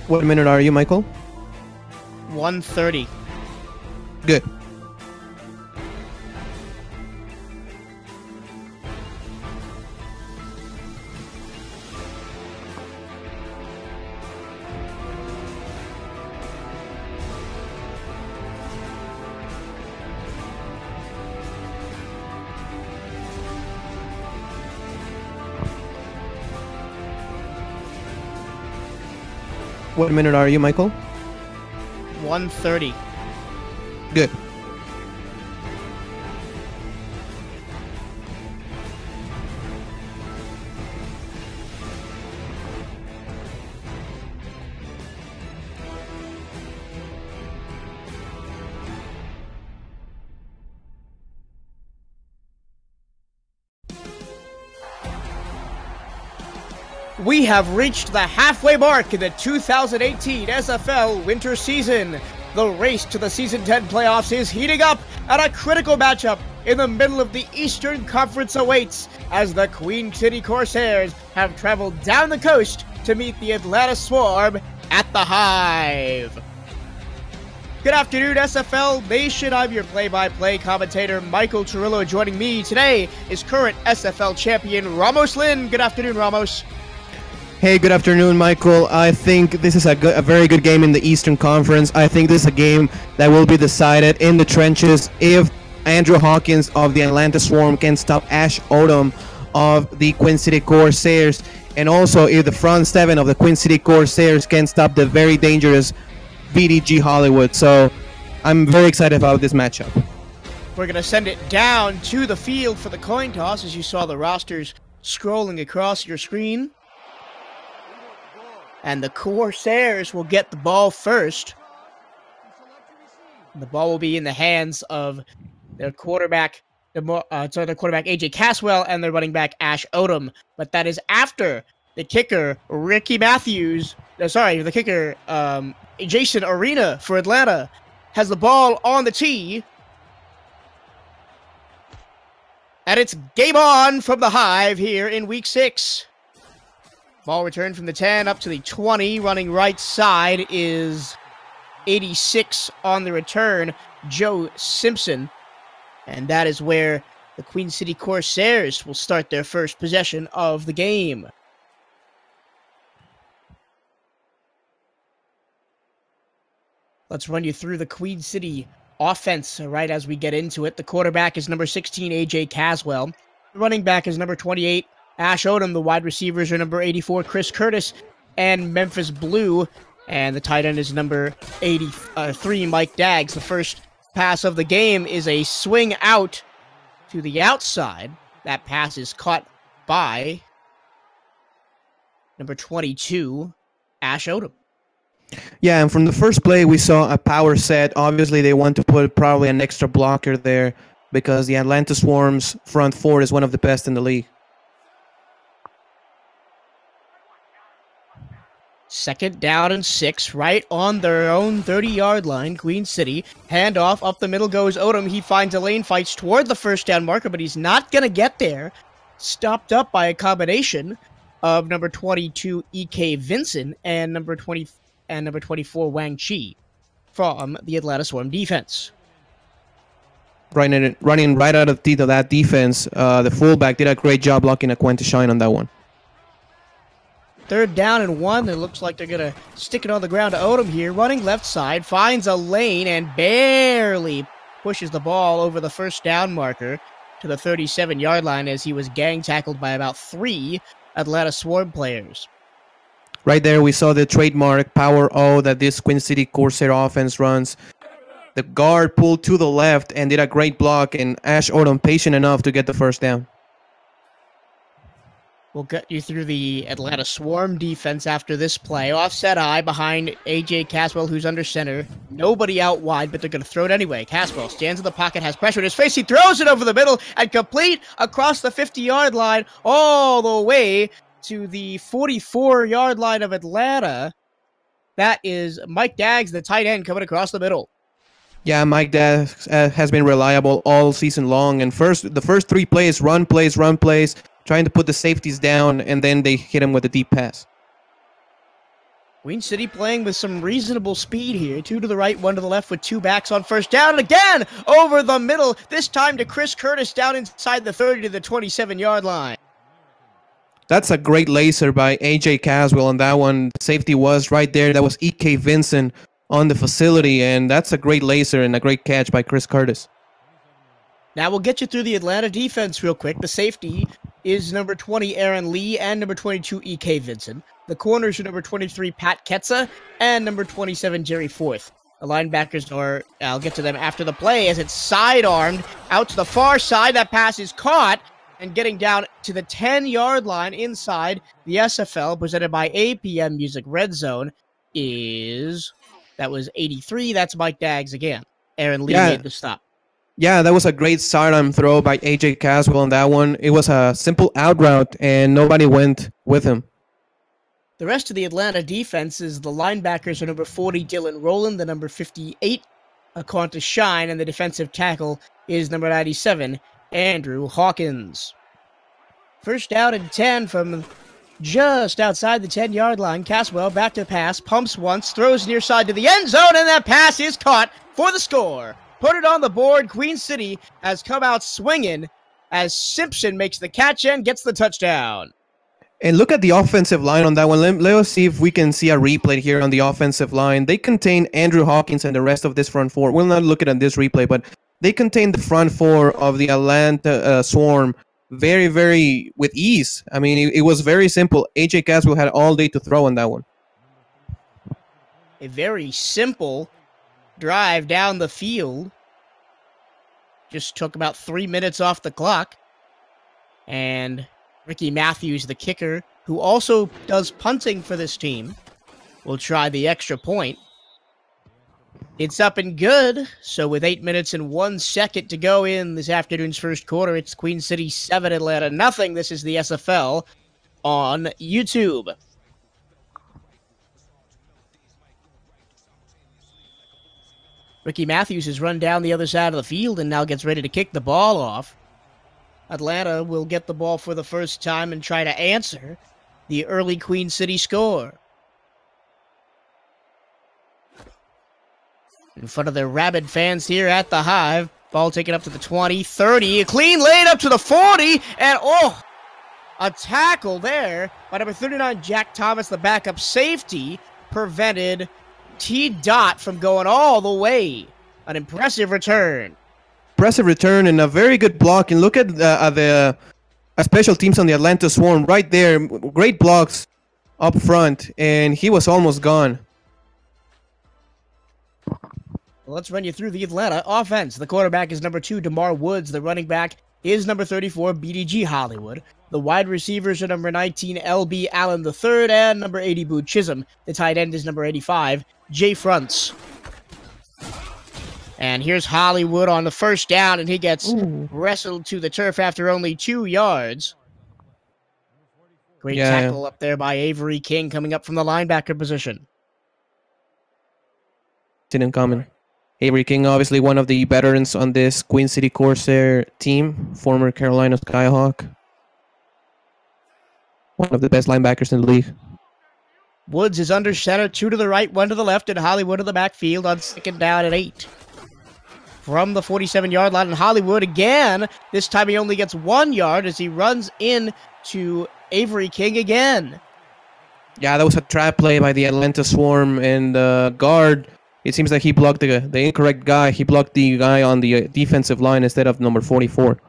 What minute are you, Michael? 1:30. Good. What minute are you, Michael? 1:30. Good. We have reached the halfway mark in the 2018 SFL winter season. The race to the Season 10 playoffs is heating up, and a critical matchup in the middle of the Eastern Conference awaits as the Queen City Corsairs have traveled down the coast to meet the Atlanta Swarm at the Hive. Good afternoon, SFL Nation. I'm your play-by-play commentator, Michael Turillo. Joining me today is current SFL champion Ramos Lin. Good afternoon, Ramos. Hey, good afternoon, Michael. I think this is a very good game in the Eastern Conference. I think this is a game that will be decided in the trenches if Andrew Hawkins of the Atlanta Swarm can stop Ash Odom of the Queen City Corsairs, and also if the front seven of the Queen City Corsairs can stop the very dangerous VDG Hollywood. So I'm very excited about this matchup. We're going to send it down to the field for the coin toss as you saw the rosters scrolling across your screen. And the Corsairs will get the ball first. The ball will be in the hands of their quarterback, their quarterback AJ Caswell, and their running back Ash Odom. But that is after the kicker Jason Arena for Atlanta has the ball on the tee. And it's game on from the Hive here in Week 6. Ball returned from the 10 up to the 20. Running right side is 86 on the return, Joe Simpson. And that is where the Queen City Corsairs will start their first possession of the game. Let's run you through the Queen City offense right as we get into it. The quarterback is number 16, AJ Caswell. The running back is number 28, Ash Odom. The wide receivers are number 84, Chris Curtis, and Memphis Blue. And the tight end is number 83, Mike Daggs. The first pass of the game is a swing out to the outside. That pass is caught by number 22, Ash Odom. Yeah, and from the first play, we saw a power set. Obviously, they want to put probably an extra blocker there because the Atlanta Swarm's front four is one of the best in the league. Second down and 6, right on their own 30-yard line, Queen City. Handoff, up the middle goes Odom. He finds a lane, fights toward the first down marker, but he's not going to get there. Stopped up by a combination of number 22, E.K. Vincent, and number 24, Wang Chi from the Atlanta Swarm defense. Running right out of the teeth of that defense, the fullback did a great job blocking a Quenta Shine on that one. Third down and 1. It looks like they're going to stick it on the ground to Odom here. Running left side, finds a lane and barely pushes the ball over the first down marker to the 37-yard line as he was gang tackled by about 3 Atlanta Swarm players. Right there, we saw the trademark power O that this Queen City Corsair offense runs. The guard pulled to the left and did a great block, and Ash Odom patient enough to get the first down. We'll get you through the Atlanta Swarm defense after this play. Offset eye behind AJ Caswell, who's under center. Nobody out wide, but they're going to throw it anyway. Caswell stands in the pocket, has pressure in his face. He throws it over the middle and complete across the 50-yard line all the way to the 44-yard line of Atlanta. That is Mike Daggs, the tight end, coming across the middle. Yeah, Mike Daggs has been reliable all season long. And the first 3 plays, run plays, trying to put the safeties down, and then they hit him with a deep pass. Queen City playing with some reasonable speed here. 2 to the right, 1 to the left with 2 backs on first down. And again, over the middle, this time to Chris Curtis down inside the 30 to the 27-yard line. That's a great laser by A.J. Caswell on that one. Safety was right there. That was E.K. Vincent on the facility, and that's a great laser and a great catch by Chris Curtis. Now we'll get you through the Atlanta defense real quick. The safety is number 20, Aaron Lee, and number 22, E.K. Vincent. The corners are number 23, Pat Ketza, and number 27, Jerry Forth. The linebackers are, I'll get to them after the play, as it's sidearmed out to the far side. That pass is caught, and getting down to the 10-yard line inside the SFL, presented by APM Music Red Zone, that was 83. That's Mike Daggs again. Aaron Lee made the stop. Yeah, that was a great sidearm throw by A.J. Caswell on that one. It was a simple out route, and nobody went with him. The rest of the Atlanta defense is the linebackers are number 40, Dylan Rowland, the number 58, Aquanta Shine, and the defensive tackle is number 97, Andrew Hawkins. First down and 10 from just outside the 10-yard line. Caswell back to pass, pumps once, throws near side to the end zone, and that pass is caught for the score. Put it on the board. Queen City has come out swinging as Simpson makes the catch and gets the touchdown. And look at the offensive line on that one. Let us see if we can see a replay here on the offensive line. They contain Andrew Hawkins and the rest of this front four. We'll not look at this replay, but they contain the front four of the Atlanta Swarm very, very with ease. I mean, it was very simple. A.J. Caswell had all day to throw on that one. A very simple drive down the field. Just took about 3 minutes off the clock. And Ricky Matthews, the kicker, who also does punting for this team, will try the extra point. It's up and good. So with 8 minutes and 1 second to go in this afternoon's first quarter, it's Queen City 7, Atlanta nothing. This is the SFL on YouTube. Ricky Matthews has run down the other side of the field and now gets ready to kick the ball off. Atlanta will get the ball for the first time and try to answer the early Queen City score. In front of their rabid fans here at the Hive. Ball taken up to the 20, 30. A clean laid up to the 40. And, a tackle there by number 39, Jack Thomas, the backup safety, prevented T-Dot from going all the way. An impressive return. Impressive return and a very good block. And look at the special teams on the Atlanta Swarm right there. Great blocks up front. And he was almost gone. Let's run you through the Atlanta offense. The quarterback is number 2, DeMar Woods. The running back is number 34, BDG Hollywood. The wide receivers are number 19, LB Allen III, and number 80, Boo Chisholm. The tight end is number 85, Jay Fronts. And here's Hollywood on the first down, and he gets wrestled to the turf after only 2 yards. Great tackle up there by Avery King coming up from the linebacker position. Didn't come in. Avery King, obviously one of the veterans on this Queen City Corsair team, former Carolina Skyhawk. One of the best linebackers in the league. Woods is under center, 2 to the right, 1 to the left, and Hollywood in the backfield on second down at 8. From the 47-yard line, and Hollywood again. This time he only gets 1 yard as he runs in to Avery King again. Yeah, that was a trap play by the Atlanta Swarm, and guard. It seems like he blocked the incorrect guy. He blocked the guy on the defensive line instead of number 44.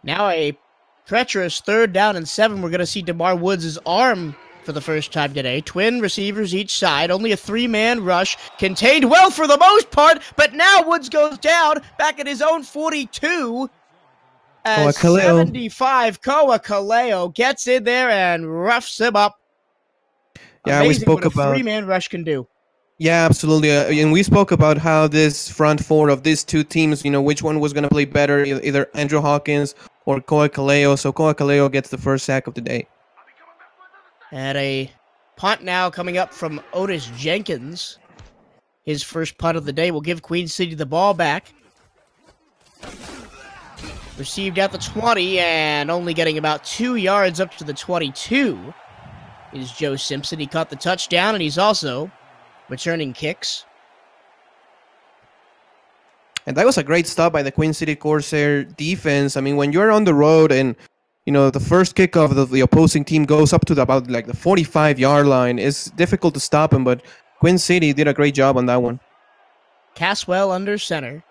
Now a treacherous 3rd down and 7. We're going to see DeMar Woods' arm for the first time today. Twin receivers each side. Only a 3-man rush. Contained well for the most part, but now Woods goes down back at his own 42. As 75, Koa Kaleo gets in there and roughs him up. Yeah, Amazing we spoke what about... a 3-man rush can do. Yeah, absolutely. And we spoke about how this front four of these two teams, which one was going to play better, either Andrew Hawkins or Koa Kaleo. So Koa Kaleo gets the first sack of the day. And a punt now coming up from Otis Jenkins. His first punt of the day will give Queen City the ball back. Received at the 20 and only getting about 2 yards up to the 22. is Joe Simpson. He caught the touchdown, and he's also returning kicks. And that was a great stop by the Queen City Corsair defense. I mean, when you're on the road and, you know, the first kick of the opposing team goes up to about like the 45-yard line, it's difficult to stop him, but Queen City did a great job on that one. Caswell under center.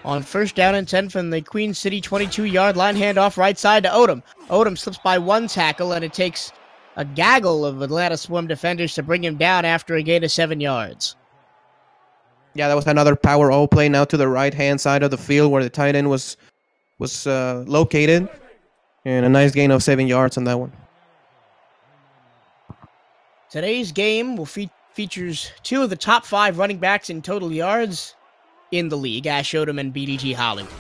On first down and 10 from the Queen City 22-yard line, handoff right side to Odom. Odom slips by one tackle, and it takes a gaggle of Atlanta Swarm defenders to bring him down after a gain of 7 yards. Yeah, that was another power O play now to the right-hand side of the field where the tight end was located. And a nice gain of 7 yards on that one. Today's game will features 2 of the top 5 running backs in total yards in the league, Ash Odom and BDG Hollywood.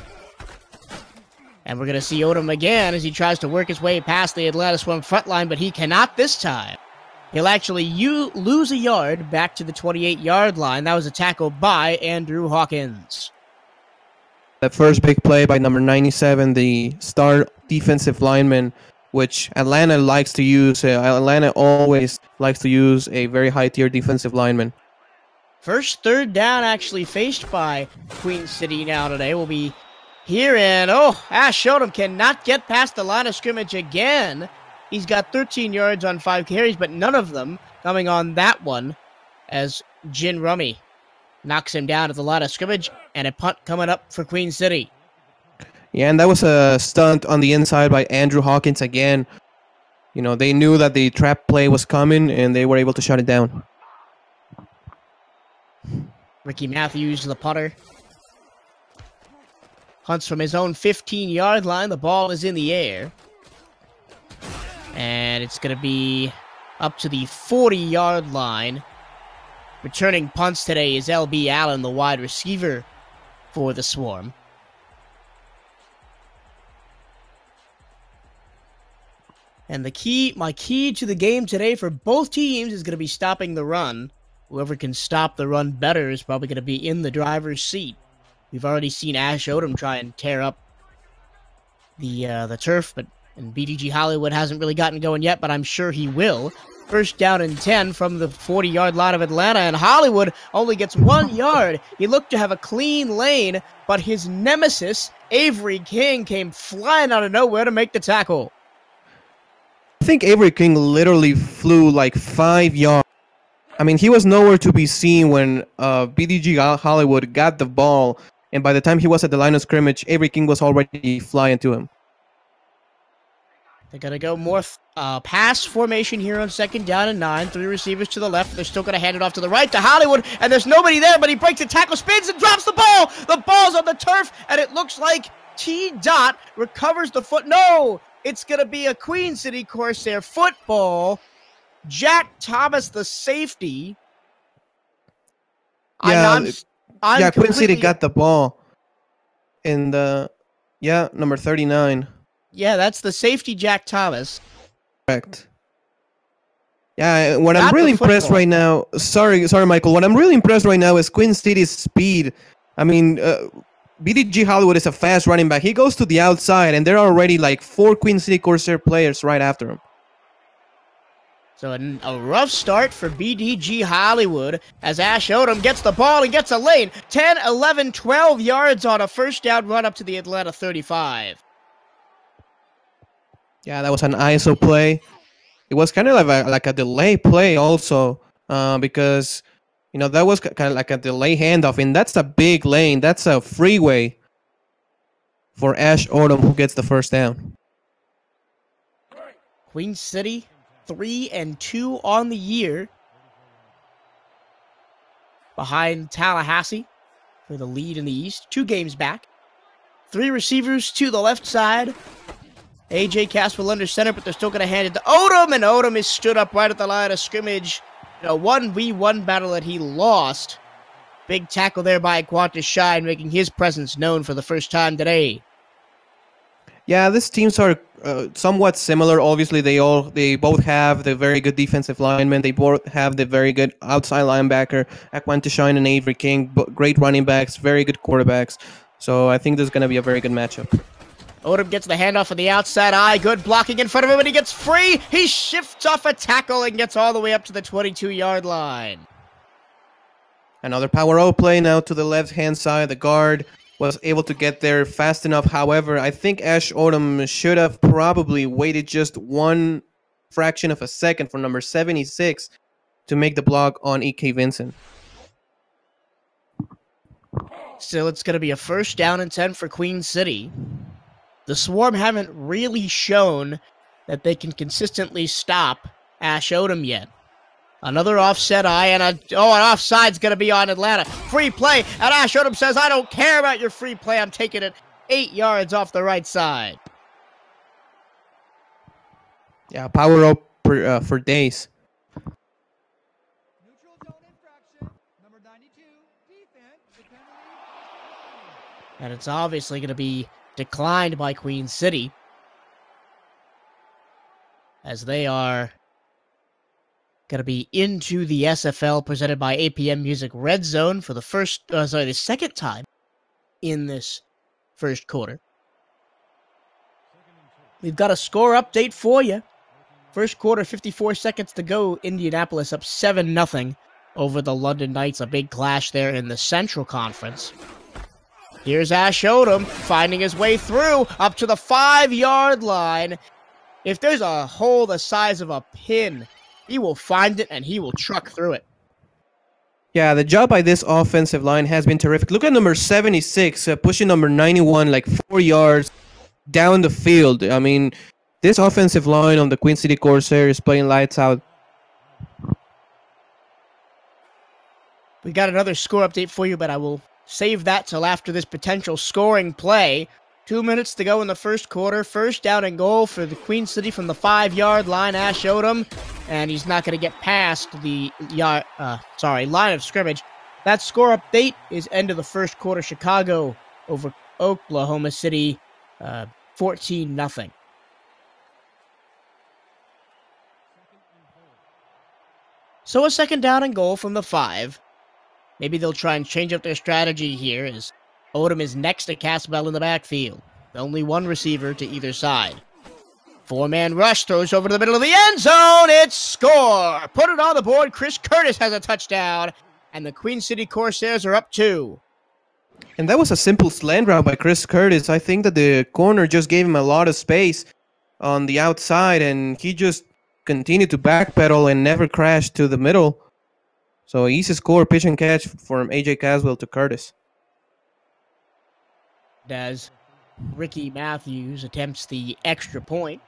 And we're going to see Odom again as he tries to work his way past the Atlanta Swarm front line, but he cannot this time. He'll actually lose a yard back to the 28-yard line. That was a tackle by Andrew Hawkins. That first big play by number 97, the star defensive lineman, which Atlanta likes to use. Atlanta always likes to use a very high-tier defensive lineman. First third down actually faced by Queen City now today will be here, and Ash Odom cannot get past the line of scrimmage again. He's got 13 yards on 5 carries, but none of them coming on that one as Jin Rummy knocks him down at the line of scrimmage, and a punt coming up for Queen City. Yeah, and that was a stunt on the inside by Andrew Hawkins again. You know, they knew that the trap play was coming, and they were able to shut it down. Ricky Matthews, the punter, hunts from his own 15-yard line. The ball is in the air. And it's going to be up to the 40-yard line. Returning punts today is L.B. Allen, the wide receiver for the Swarm. And my key to the game today for both teams is going to be stopping the run. Whoever can stop the run better is probably going to be in the driver's seat. We've already seen Ash Odom try and tear up the turf, and BDG Hollywood hasn't really gotten going yet, but I'm sure he will. First down and 10 from the 40-yard line of Atlanta, and Hollywood only gets 1 yard. He looked to have a clean lane, but his nemesis, Avery King, came flying out of nowhere to make the tackle. I think Avery King literally flew like 5 yards. I mean, he was nowhere to be seen when BDG Hollywood got the ball, and by the time he was at the line of scrimmage, Avery King was already flying to him. They're going to go more pass formation here on second down and 9. 3 receivers to the left. They're still going to hand it off to the right to Hollywood, and there's nobody there, but he breaks a tackle, spins, and drops the ball. The ball's on the turf, and it looks like T-Dot recovers the foot. No, it's going to be a Queen City Corsair football. Jack Thomas, the safety. Yeah, Queen City got the ball. And, number 39. Yeah, that's the safety, Jack Thomas. Correct. Yeah, what I'm really impressed right now... Sorry, Michael. What I'm really impressed right now is Queen City's speed. I mean, BDG Hollywood is a fast running back. He goes to the outside, and there are already like 4 Queen City Corsair players right after him. So a rough start for BDG Hollywood as Ash Odom gets the ball and gets a lane. 10, 11, 12 yards on a first down run up to the Atlanta 35. Yeah, that was an ISO play. It was kind of like a delay play also because, you know, that was kind of like a delay handoff. And that's a big lane. That's a freeway for Ash Odom, who gets the first down. Queen City 3-2 on the year, behind Tallahassee for the lead in the East. 2 games back. 3 receivers to the left side. AJ Caswell under center, but they're still going to hand it to Odom, and Odom is stood up right at the line of scrimmage. A 1v1 battle that he lost. Big tackle there by Qantas Shine, making his presence known for the first time today. Yeah, these teams are somewhat similar. Obviously, they both have the very good defensive linemen. They both have the very good outside linebacker, Qantas Shine and Avery King. Great running backs, very good quarterbacks. So I think this is going to be a very good matchup. Odom gets the handoff on the outside eye. Good blocking in front of him, and he gets free. He shifts off a tackle and gets all the way up to the 22-yard line. Another power O play now to the left-hand side. The guard was able to get there fast enough. However, I think Ash Odom should have probably waited just one fraction of a second for number 76 to make the block on E.K. Vincent. Still, it's going to be a first down and 10 for Queen City. The Swarm haven't really shown that they can consistently stop Ash Odom yet. Another offset eye, and an offside's going to be on Atlanta. Free play, and Ash Odom says, I don't care about your free play. I'm taking it 8 yards off the right side. Yeah, power up for days. Neutral zone infraction, number 92, defense, And it's obviously going to be declined by Queen City, as they are going to be into the SFL presented by APM Music Red Zone for the second time in this first quarter. We've got a score update for you. First quarter, 54 seconds to go. Indianapolis up 7-0 over the London Knights. A big clash there in the Central Conference. Here's Ash Odom finding his way through up to the 5-yard line. If there's a hole the size of a pin, he will find it and he will truck through it. Yeah, the job by this offensive line has been terrific. Look at number 76 pushing number 91 like 4 yards down the field. I mean, this offensive line on the Queen City Corsairs is playing lights out. We got another score update for you, but I will save that till after this potential scoring play. 2 minutes to go in the first quarter. First down and goal for the Queen City from the 5-yard line. Ash Odom, and he's not going to get past the line of scrimmage. That score update is end of the first quarter. Chicago over Oklahoma City, 14-0. So a second down and goal from the 5. Maybe they'll try and change up their strategy here as Odom is next to Casabell in the backfield. Only one receiver to either side. 4-man rush, throws over to the middle of the end zone. It's score! Put it on the board. Chris Curtis has a touchdown, and the Queen City Corsairs are up 2. And that was a simple slant route by Chris Curtis. I think that the corner just gave him a lot of space on the outside, and he just continued to backpedal and never crashed to the middle. So easy score, pitch and catch from A.J. Caswell to Curtis. As Ricky Matthews attempts the extra point.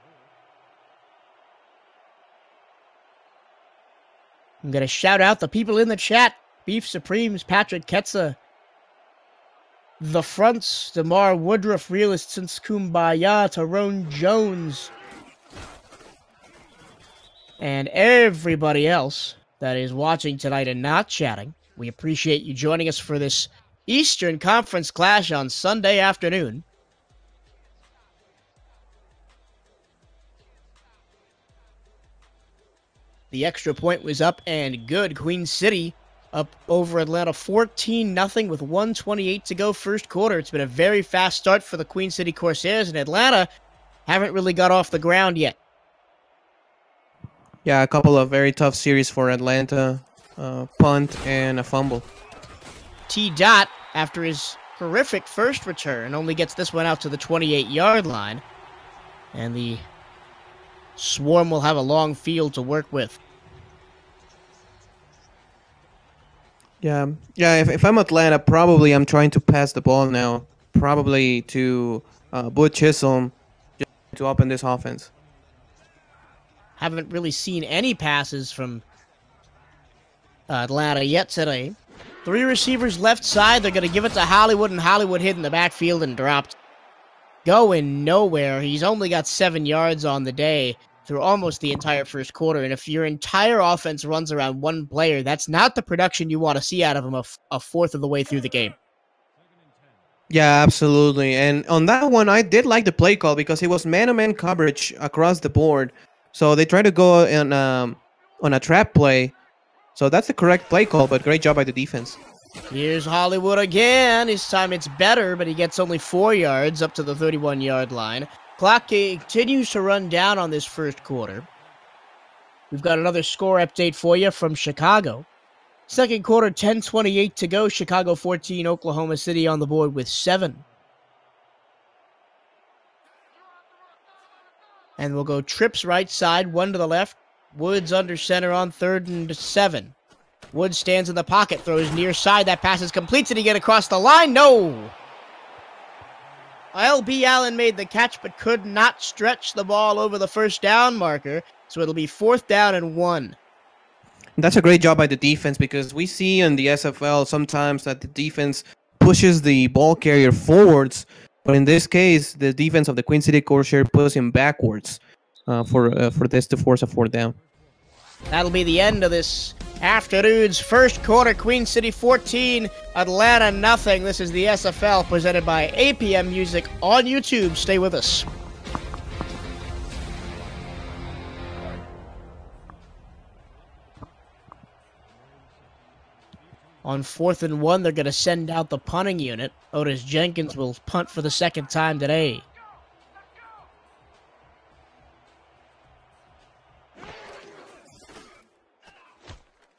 I'm going to shout out the people in the chat. Beef Supremes, Patrick Ketza, The Fronts, DeMar Woodruff, Realist Since Kumbaya, Tyrone Jones, and everybody else that is watching tonight and not chatting. We appreciate you joining us for this Eastern Conference clash on Sunday afternoon. The extra point was up and good. Queen City up over Atlanta 14-0 with 1:28 to go first quarter. It's been a very fast start for the Queen City Corsairs, and Atlanta haven't really got off the ground yet. Yeah, a couple of very tough series for Atlanta. Punt and a fumble. T-Dot, after his horrific first return, only gets this one out to the 28-yard line. And the Swarm will have a long field to work with. Yeah. If I'm Atlanta, probably I'm trying to pass the ball now. Probably to Butch Chisholm just to open this offense. Haven't really seen any passes from Atlanta yet today. 3 receivers left side. They're going to give it to Hollywood, and Hollywood hit in the backfield and dropped. Going nowhere. He's only got 7 yards on the day through almost the entire first quarter. And if your entire offense runs around one player, that's not the production you want to see out of him a fourth of the way through the game. Yeah, absolutely. And on that one, I did like the play call because it was man-to-man coverage across the board. So they tried to go on a trap play. So that's the correct play call, but great job by the defense. Here's Hollywood again. This time it's better, but he gets only 4 yards up to the 31-yard line. Clock continues to run down on this first quarter. We've got another score update for you from Chicago. Second quarter, 10:28 to go. Chicago 14, Oklahoma City on the board with 7. And we'll go trips right side, 1 to the left. Woods under center on 3rd and 7. Woods stands in the pocket, throws near side. That pass is complete. Did he get across the line? No! L.B. Allen made the catch, but could not stretch the ball over the first down marker. So it'll be 4th down and 1. That's a great job by the defense, because we see in the SFL sometimes that the defense pushes the ball carrier forwards. But in this case, the defense of the Queen City Corsairs pushes him backwards for this to force a 4th down. That'll be the end of this afternoon's first quarter. Queen City 14, Atlanta nothing. This is the SFL presented by APM Music on YouTube. Stay with us. On 4th and 1, they're going to send out the punting unit. Otis Jenkins will punt for the 2nd time today.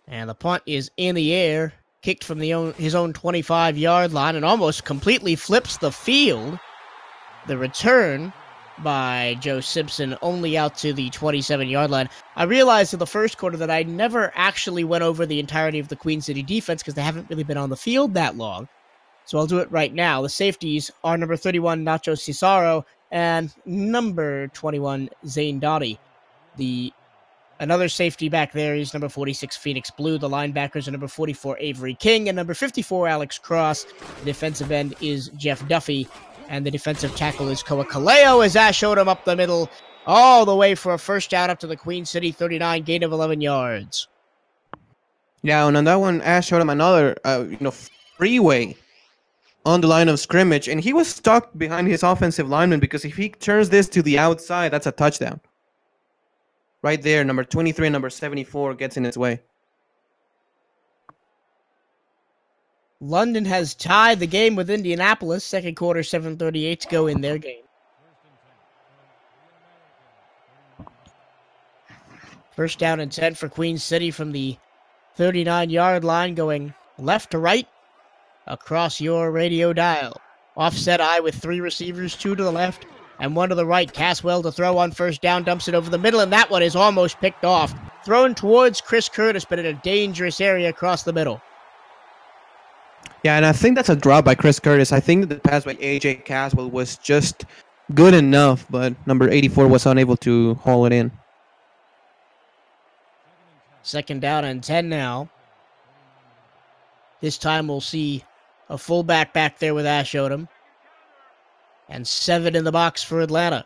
And the punt is in the air, kicked from his own 25-yard line, and almost completely flips the field. The return by Joe Simpson only out to the 27-yard line. I realized in the first quarter that I never actually went over the entirety of the Queen City defense because they haven't really been on the field that long. So I'll do it right now. The safeties are number 31, Nacho Cesaro, and number 21, Zane Dottie. Another safety back there is number 46, Phoenix Blue. The linebackers are number 44, Avery King, and number 54, Alex Cross. The defensive end is Jeff Duffy, and the defensive tackle is Koa Kaleo as Ash showed him up the middle, all the way for a first down up to the Queen City 39, gain of 11 yards. Yeah, and on that one, Ash showed him another, freeway on the line of scrimmage, and he was stuck behind his offensive lineman, because if he turns this to the outside, that's a touchdown. Right there, number 23 and number 74 gets in his way. London has tied the game with Indianapolis. Second quarter, 7:38 to go in their game. First down and 10 for Queen City from the 39-yard line, going left to right across your radio dial. Offset I with 3 receivers, 2 to the left and 1 to the right. Caswell to throw on first down, dumps it over the middle, and that one is almost picked off. Thrown towards Chris Curtis, but in a dangerous area across the middle. Yeah, and I think that's a drop by Chris Curtis. I think that the pass by A.J. Caswell was just good enough, but number 84 was unable to haul it in. Second down and 10 now. This time we'll see a fullback back there with Ash Odom. And 7 in the box for Atlanta.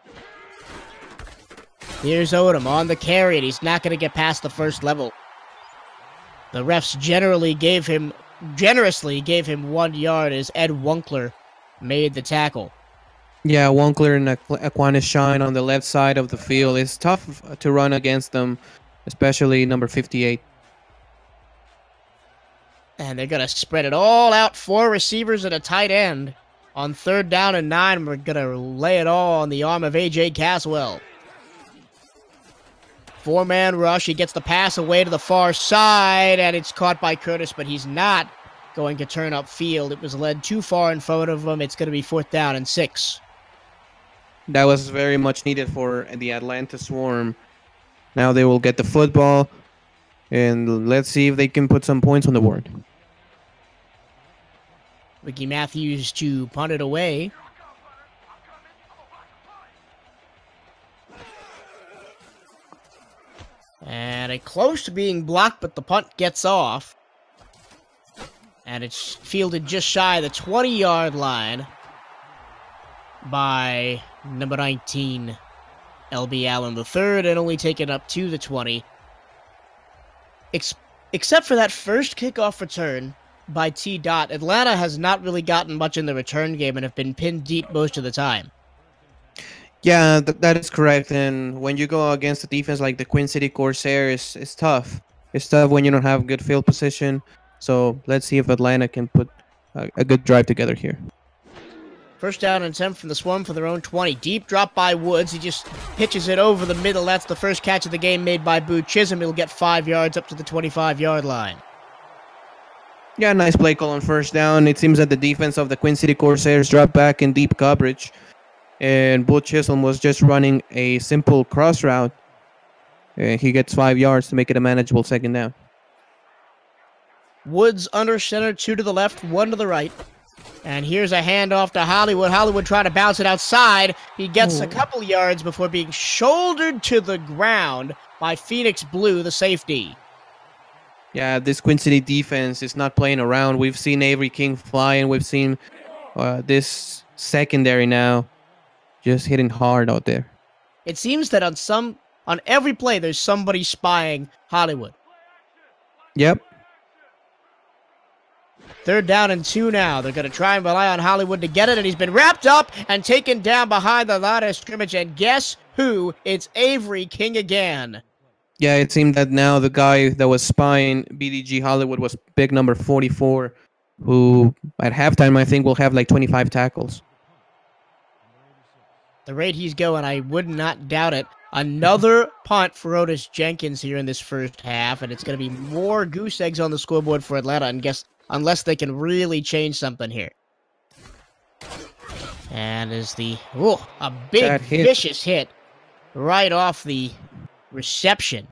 Here's Odom on the carry, and he's not going to get past the first level. The refs generously gave him 1 yard as Ed Wunkler made the tackle. Yeah, Wunkler and Aquinas Shine on the left side of the field. It's tough to run against them, especially number 58. And they're going to spread it all out. 4 receivers and a tight end. On 3rd down and 9, we're going to lay it all on the arm of A.J. Caswell. 4-man rush. He gets the pass away to the far side, and it's caught by Curtis, but he's not going to turn upfield. It was led too far in front of him. It's going to be 4th down and 6. That was very much needed for the Atlanta Swarm. Now they will get the football, and let's see if they can put some points on the board. Ricky Matthews to punt it away. And it close to being blocked, but the punt gets off. And it's fielded just shy of the 20-yard line by number 19, L.B. Allen III, and only taken up to the 20. Except for that first kickoff return by T. Dot, Atlanta has not really gotten much in the return game and have been pinned deep most of the time. Yeah, that is correct. And when you go against a defense like the Queen City Corsairs, it's tough. It's tough when you don't have good field position. So let's see if Atlanta can put a good drive together here. First down and 10 from the Swarm for their own 20. Deep drop by Woods. He just pitches it over the middle. That's the first catch of the game made by Boo Chisholm. He'll get 5 yards up to the 25-yard line. Yeah, nice play call on first down. It seems that the defense of the Queen City Corsairs dropped back in deep coverage. And Boo Chisholm was just running a simple cross route. He gets 5 yards to make it a manageable second down. Woods under center, 2 to the left, 1 to the right. And here's a handoff to Hollywood. Hollywood trying to bounce it outside. He gets a couple yards before being shouldered to the ground by Phoenix Blue, the safety. Yeah, this Queen City defense is not playing around. We've seen Avery King fly, and we've seen this secondary now just hitting hard out there. It seems that on every play, there's somebody spying Hollywood. Yep. Third down and 2 now. They're going to try and rely on Hollywood to get it, and he's been wrapped up and taken down behind the line of scrimmage. And guess who? It's Avery King again. Yeah, it seemed that now the guy that was spying BDG Hollywood was big number 44, who at halftime I think will have like 25 tackles. The rate he's going, I would not doubt it. Another punt for Otis Jenkins here in this first half, and it's going to be more goose eggs on the scoreboard for Atlanta, and unless they can really change something here. And is a big vicious hit right off the reception.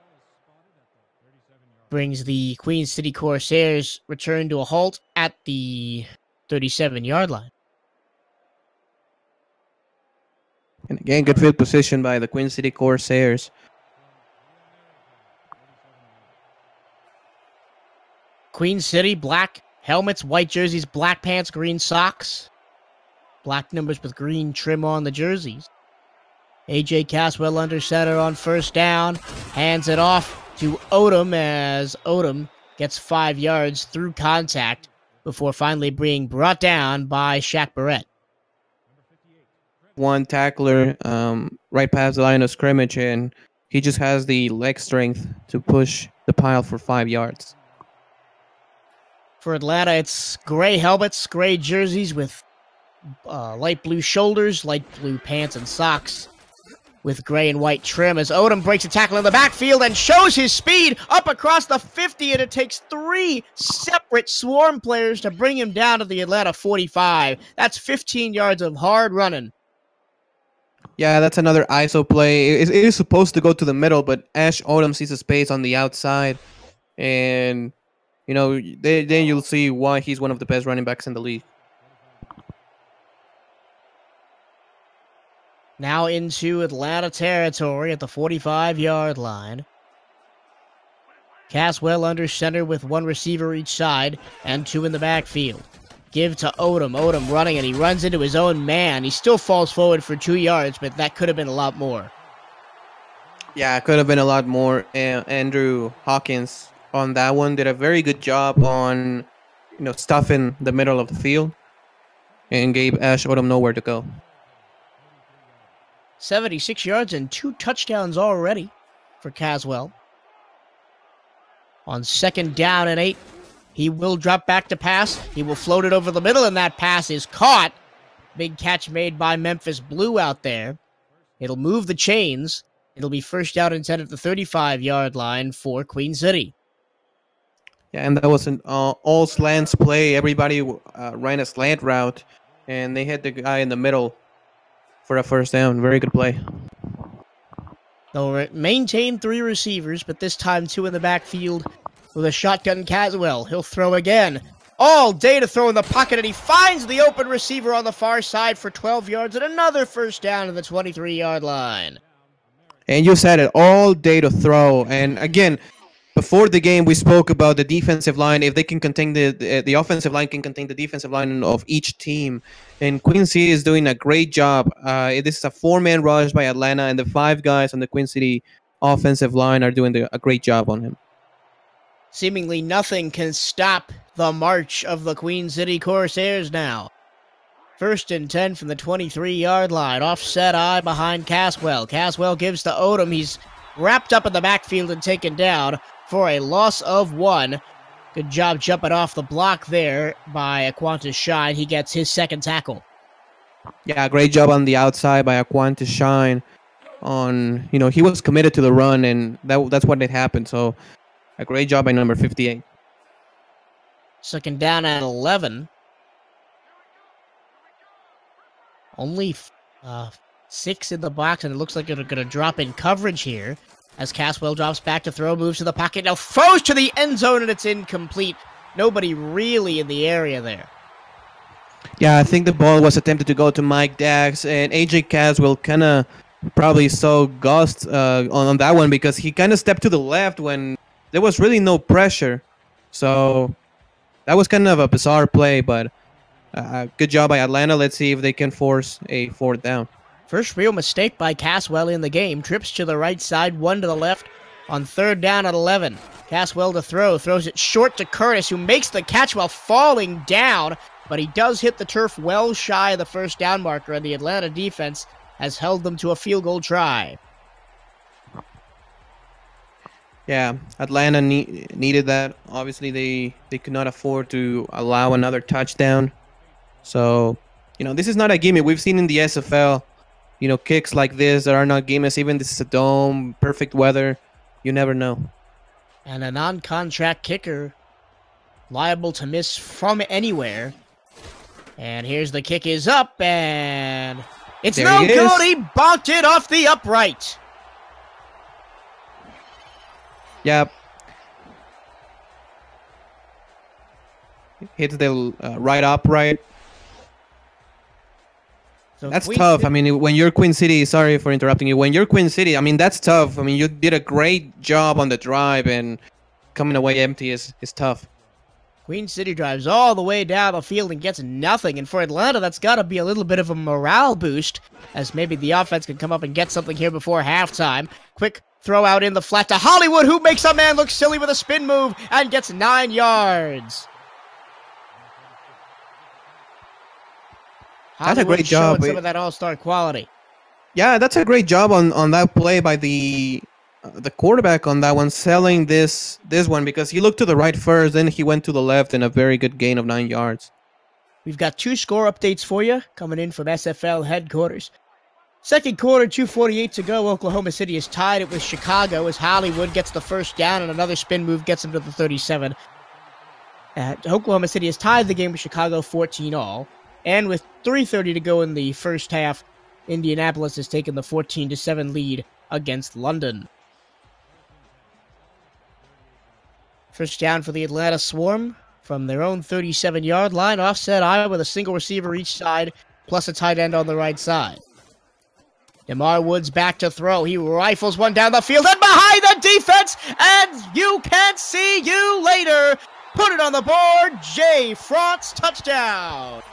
Brings the Queen City Corsairs return to a halt at the 37-yard line. And again, good field position by the Queen City Corsairs. Queen City, black helmets, white jerseys, black pants, green socks. Black numbers with green trim on the jerseys. A.J. Caswell under center on first down. Hands it off to Odom as Odom gets 5 yards through contact before finally being brought down by Shaq Barrett. One tackler right past the line of scrimmage, and he just has the leg strength to push the pile for 5 yards. For Atlanta, it's gray helmets, gray jerseys with light blue shoulders, light blue pants and socks with gray and white trim as Odom breaks a tackle in the backfield and shows his speed up across the 50, and it takes 3 separate Swarm players to bring him down to the Atlanta 45. That's 15 yards of hard running. Yeah, that's another ISO play. It is supposed to go to the middle, but Ash Odom sees a space on the outside. And, you know, then you'll see why he's one of the best running backs in the league. Now into Atlanta territory at the 45-yard line. Caswell under center with 1 receiver each side and 2 in the backfield. Give to Odom. Odom running, and he runs into his own man. He still falls forward for 2 yards, but that could have been a lot more. Yeah, it could have been a lot more. Andrew Hawkins on that one did a very good job on, stuffing the middle of the field and gave Ash Odom nowhere to go. 76 yards and 2 touchdowns already for Caswell. On second down and 8, he will drop back to pass. He will float it over the middle, and that pass is caught. Big catch made by Memphis Blue out there. It'll move the chains. It'll be first down and 10 at the 35-yard line for Queen City. Yeah, and that was an all slants play. Everybody ran a slant route, and they hit the guy in the middle for a first down. Very good play. They'll maintain 3 receivers, but this time 2 in the backfield with a shotgun Caswell. He'll throw again. All day to throw in the pocket, and he finds the open receiver on the far side for 12 yards and another first down to the 23-yard line. And you said it, all day to throw. And again, before the game, we spoke about the defensive line. If they can contain the offensive line can contain the defensive line of each team. And Queen City is doing a great job. This is a 4-man rush by Atlanta, and the 5 guys on the Queen City offensive line are doing a great job on him. Seemingly nothing can stop the march of the Queen City Corsairs now. First and 10 from the 23-yard line. Offset eye behind Caswell. Caswell gives to Odom. He's wrapped up in the backfield and taken down for a loss of 1. Good job jumping off the block there by Aquantis Shine. He gets his second tackle. Yeah, great job on the outside by Aquantis Shine. He was committed to the run, and that's what had happened. So, a great job by number 58. Second down at 11. Only 6 in the box, and it looks like they're going to drop in coverage here. As Caswell drops back to throw, moves to the pocket, now throws to the end zone, and it's incomplete. Nobody really in the area there. Yeah, I think the ball was attempted to go to Mike Dax, and AJ Caswell kind of probably saw Gust on that one because he kind of stepped to the left when there was really no pressure. So that was kind of a bizarre play, but good job by Atlanta. Let's see if they can force a fourth down. First real mistake by Caswell in the game. Trips to the right side, 1 to the left on third down at 11. Caswell to throw, throws it short to Curtis, who makes the catch while falling down, but he does hit the turf well shy of the first down marker, and the Atlanta defense has held them to a field goal try. Yeah, Atlanta needed that. Obviously, they could not afford to allow another touchdown. So, this is not a gimme. We've seen in the SFL, kicks like this that are not gimmicks. Even this is a dome, perfect weather. You never know. And a non-contract kicker liable to miss from anywhere. And here's the kick is up, and it's no good. He bonked it off the upright. Yep. Hits the right upright. So that's tough. I mean, when you're Queen City, sorry for interrupting you. When you're Queen City, I mean, that's tough. I mean, you did a great job on the drive, and coming away empty is tough. Queen City drives all the way down the field and gets nothing. And for Atlanta, that's got to be a little bit of a morale boost, as maybe the offense can come up and get something here before halftime. Quick throw out in the flat to Hollywood, who makes a man look silly with a spin move and gets 9 yards. That's a great job. Some of that all-star quality. Yeah, that's a great job on that play by the quarterback on that one, selling this one, because he looked to the right first, then he went to the left, and a very good gain of 9 yards. We've got 2 score updates for you coming in from SFL headquarters. Second quarter, 2:48 to go. Oklahoma City is tied it with Chicago as Hollywood gets the first down, and another spin move gets him to the 37. Oklahoma City has tied the game with Chicago 14-all. And with 3:30 to go in the first half, Indianapolis has taken the 14-7 lead against London. First down for the Atlanta Swarm from their own 37-yard line. Offset I with a single receiver each side, plus a tight end on the right side. DeMar Woods back to throw. He rifles one down the field and behind the defense, and you can't see you later. Put it on the board. Jay France, touchdown.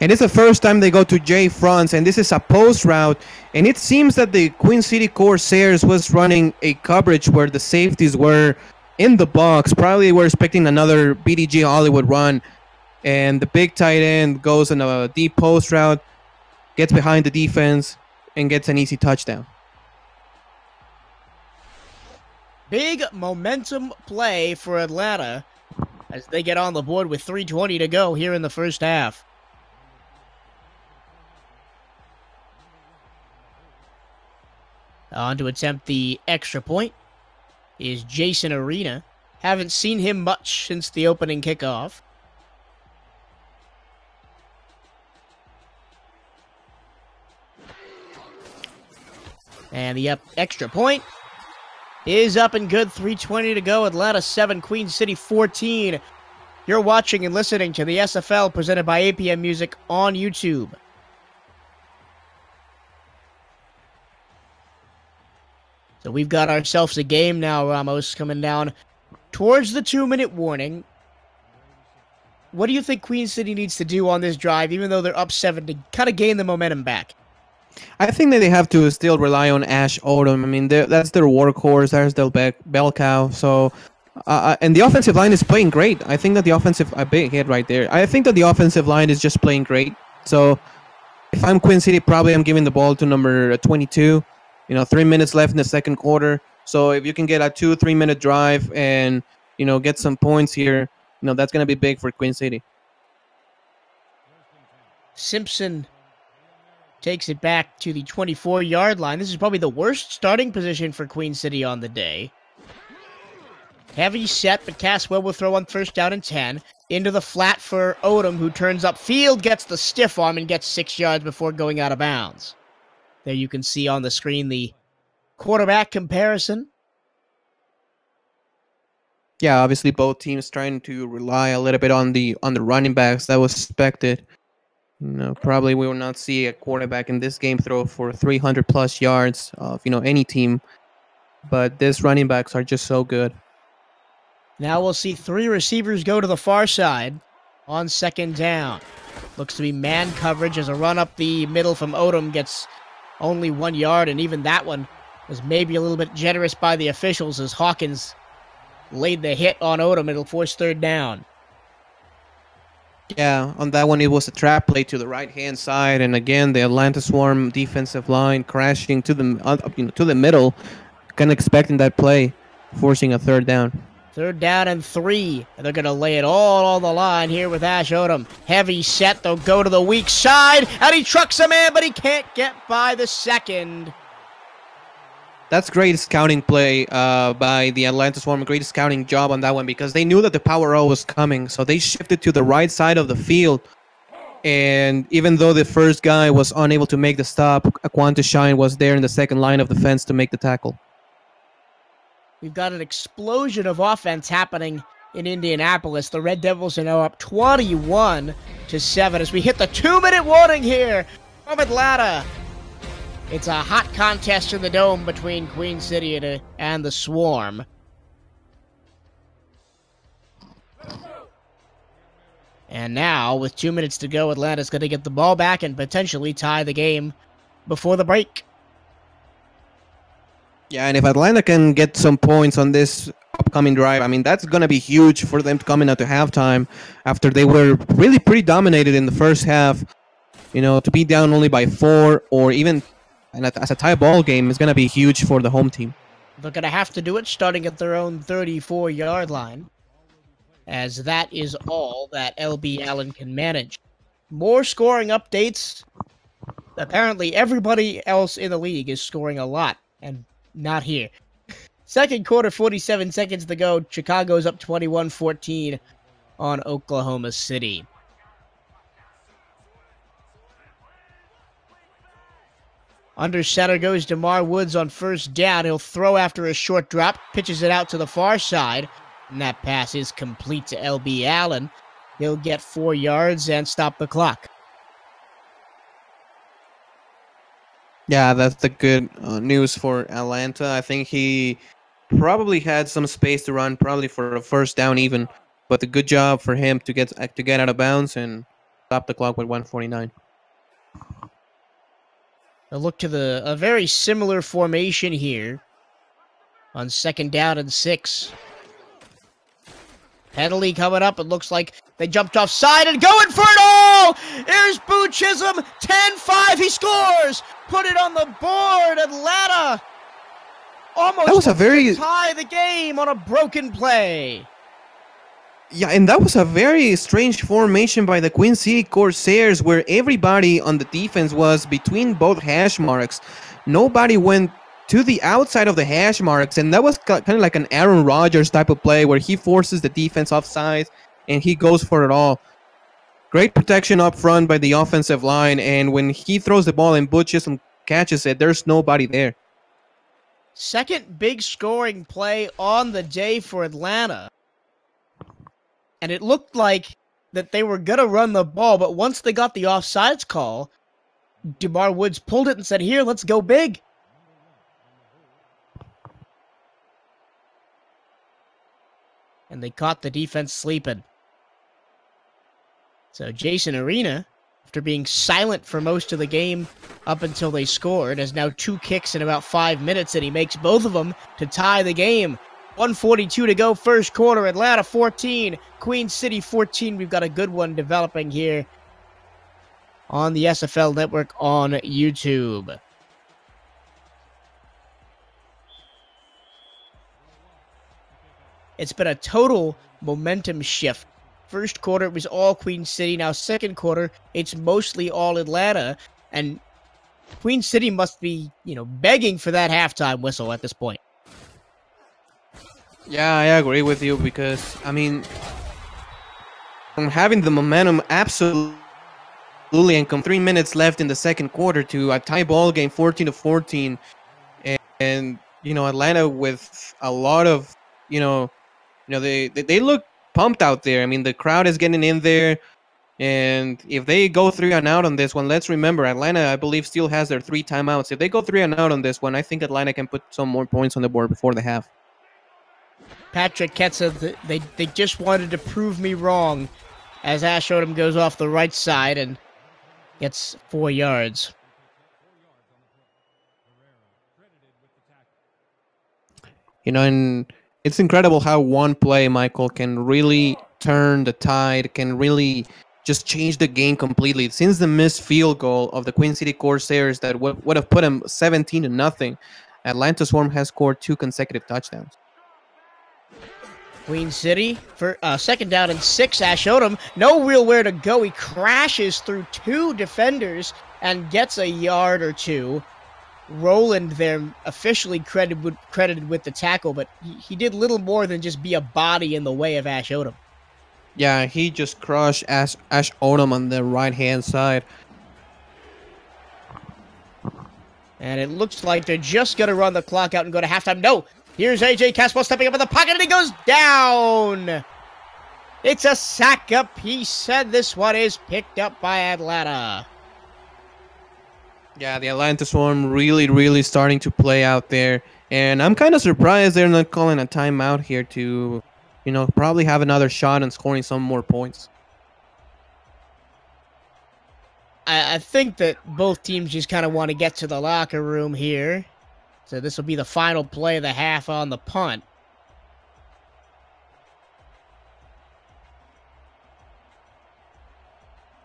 And it's the first time they go to Jay France, and this is a post route. And it seems that the Queen City Corsairs was running a coverage where the safeties were in the box. Probably were expecting another BDG Hollywood run. And the big tight end goes in a deep post route, gets behind the defense, and gets an easy touchdown. Big momentum play for Atlanta as they get on the board with 3:20 to go here in the first half. On to attempt the extra point is Jason Arena. Haven't seen him much since the opening kickoff. And the extra point is up and good. 3:20 to go. Atlanta 7, Queen City 14. You're watching and listening to the SFL presented by APM Music on YouTube. So we've got ourselves a game now, Ramos, coming down towards the 2-minute warning. What do you think Queen City needs to do on this drive, even though they're up 7, to kind of gain the momentum back? I think that they have to still rely on Ash Odom. I mean, that's their workhorse. There's their bell cow. So, and the offensive line is playing great. I think that the offensive, a big hit right there. I think that the offensive line is just playing great. So, if I'm Queen City, probably I'm giving the ball to number 22. 3 minutes left in the second quarter. So if you can get a 2-3 minute drive and get some points here, that's going to be big for Queen City. Simpson takes it back to the 24-yard line. This is probably the worst starting position for Queen City on the day. Heavy set, but Caswell will throw on first down and 10. Into the flat for Odom, who turns upfield, gets the stiff arm, and gets 6 yards before going out of bounds. There you can see on the screen the quarterback comparison. Yeah, obviously both teams trying to rely a little bit on the running backs. That was expected. Probably we will not see a quarterback in this game throw for 300 plus yards of any team, but these running backs are just so good. Now we'll see 3 receivers go to the far side on second down. Looks to be man coverage as a run up the middle from Odom gets only 1 yard, and even that one was maybe a little bit generous by the officials as Hawkins laid the hit on Odom. It'll force third down. Yeah, on that one it was a trap play to the right-hand side, and again the Atlanta Swarm defensive line crashing to the middle, kind of expecting that play, forcing a third down. Third down and 3. And they're going to lay it all on the line here with Ash Odom. Heavy set. They'll go to the weak side. And he trucks a man, but he can't get by the second. That's great scouting play by the Atlanta Swarm. Great scouting job on that one because they knew that the power roll was coming. So they shifted to the right side of the field. And even though the first guy was unable to make the stop, Aquanta Shine was there in the second line of defense to make the tackle. We've got an explosion of offense happening in Indianapolis. The Red Devils are now up 21-7 as we hit the 2-minute warning here from Atlanta. It's a hot contest in the Dome between Queen City and the Swarm. And now, with 2 minutes to go, Atlanta's going to get the ball back and potentially tie the game before the break. Yeah, and if Atlanta can get some points on this upcoming drive, I mean, that's going to be huge for them to come in at the halftime after they were really pretty dominated in the first half. To be down only by 4 or even as a tie ball game is going to be huge for the home team. They're going to have to do it starting at their own 34-yard line, as that is all that LB Allen can manage. More scoring updates. Apparently, everybody else in the league is scoring a lot, and not here. Second quarter, 47 seconds to go. Chicago's up 21-14 on Oklahoma City. Under center goes DeMar Woods on first down. He'll throw after a short drop, pitches it out to the far side, and that pass is complete to LB Allen. He'll get 4 yards and stop the clock. Yeah, that's the good news for Atlanta. I think he probably had some space to run, probably for a first down even, but a good job for him to get out of bounds and stop the clock with 1:49. A look to a very similar formation here on second down and 6. Penalty coming up. It looks like they jumped offside and going for it all. Here's Boo Chisholm. 10-5. He scores. Put it on the board. Atlanta almost that was a very tie the game on a broken play. Yeah, and that was a very strange formation by the Queen City Corsairs where everybody on the defense was between both hash marks. Nobody went to the outside of the hash marks, and that was kind of like an Aaron Rodgers type of play where he forces the defense offside and he goes for it all. Great protection up front by the offensive line, and when he throws the ball and Butch Chisholm catches it, there's nobody there. Second big scoring play on the day for Atlanta. And it looked like that they were going to run the ball, but once they got the offsides call, DeMar Woods pulled it and said, here, let's go big. And they caught the defense sleeping. So Jason Arena, after being silent for most of the game up until they scored, has now 2 kicks in about 5 minutes, and he makes both of them to tie the game. 1:42 to go, first quarter. Atlanta 14, Queen City 14. We've got a good one developing here on the SFL Network on YouTube. It's been a total momentum shift. First quarter, it was all Queen City. Now, second quarter, it's mostly all Atlanta. And Queen City must be, begging for that halftime whistle at this point. Yeah, I agree with you because, I mean, from having the momentum absolutely and come 3 minutes left in the second quarter to a tie ball game 14-14 and Atlanta with a lot of they look pumped out there. I mean, the crowd is getting in there, and if they go 3 and out on this one, let's remember Atlanta, I believe, still has their 3 timeouts. If they go 3 and out on this one, I think Atlanta can put some more points on the board before the half. Patrick Ketza, they just wanted to prove me wrong, as Ash Odom goes off the right side and gets 4 yards. And it's incredible how one play, Michael, can really turn the tide, can really just change the game completely. Since the missed field goal of the Queen City Corsairs that would have put them 17-0, Atlanta Swarm has scored 2 consecutive touchdowns. Queen City for second down and 6. Ash Odom, no real where to go. He crashes through 2 defenders and gets a yard or 2. Roland there officially credited with the tackle, but he did little more than just be a body in the way of Ash Odom. Yeah, he just crushed Ash Odom on the right-hand side. And it looks like they're just going to run the clock out and go to halftime. No! Here's A.J. Caswell stepping up in the pocket, and he goes down! It's a sack up. He said this one is picked up by Atlanta. Yeah, the Atlanta Swarm really, really starting to play out there. And I'm kind of surprised they're not calling a timeout here to, probably have another shot and scoring some more points. I think that both teams just kind of want to get to the locker room here. So this will be the final play of the half on the punt.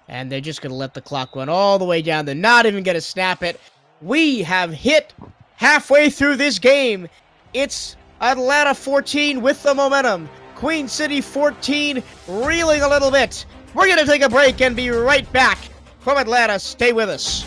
And they're just going to let the clock run all the way down. They're not even going to snap it. We have hit halfway through this game. It's Atlanta 14 with the momentum. Queen City 14 reeling a little bit. We're going to take a break and be right back from Atlanta. Stay with us.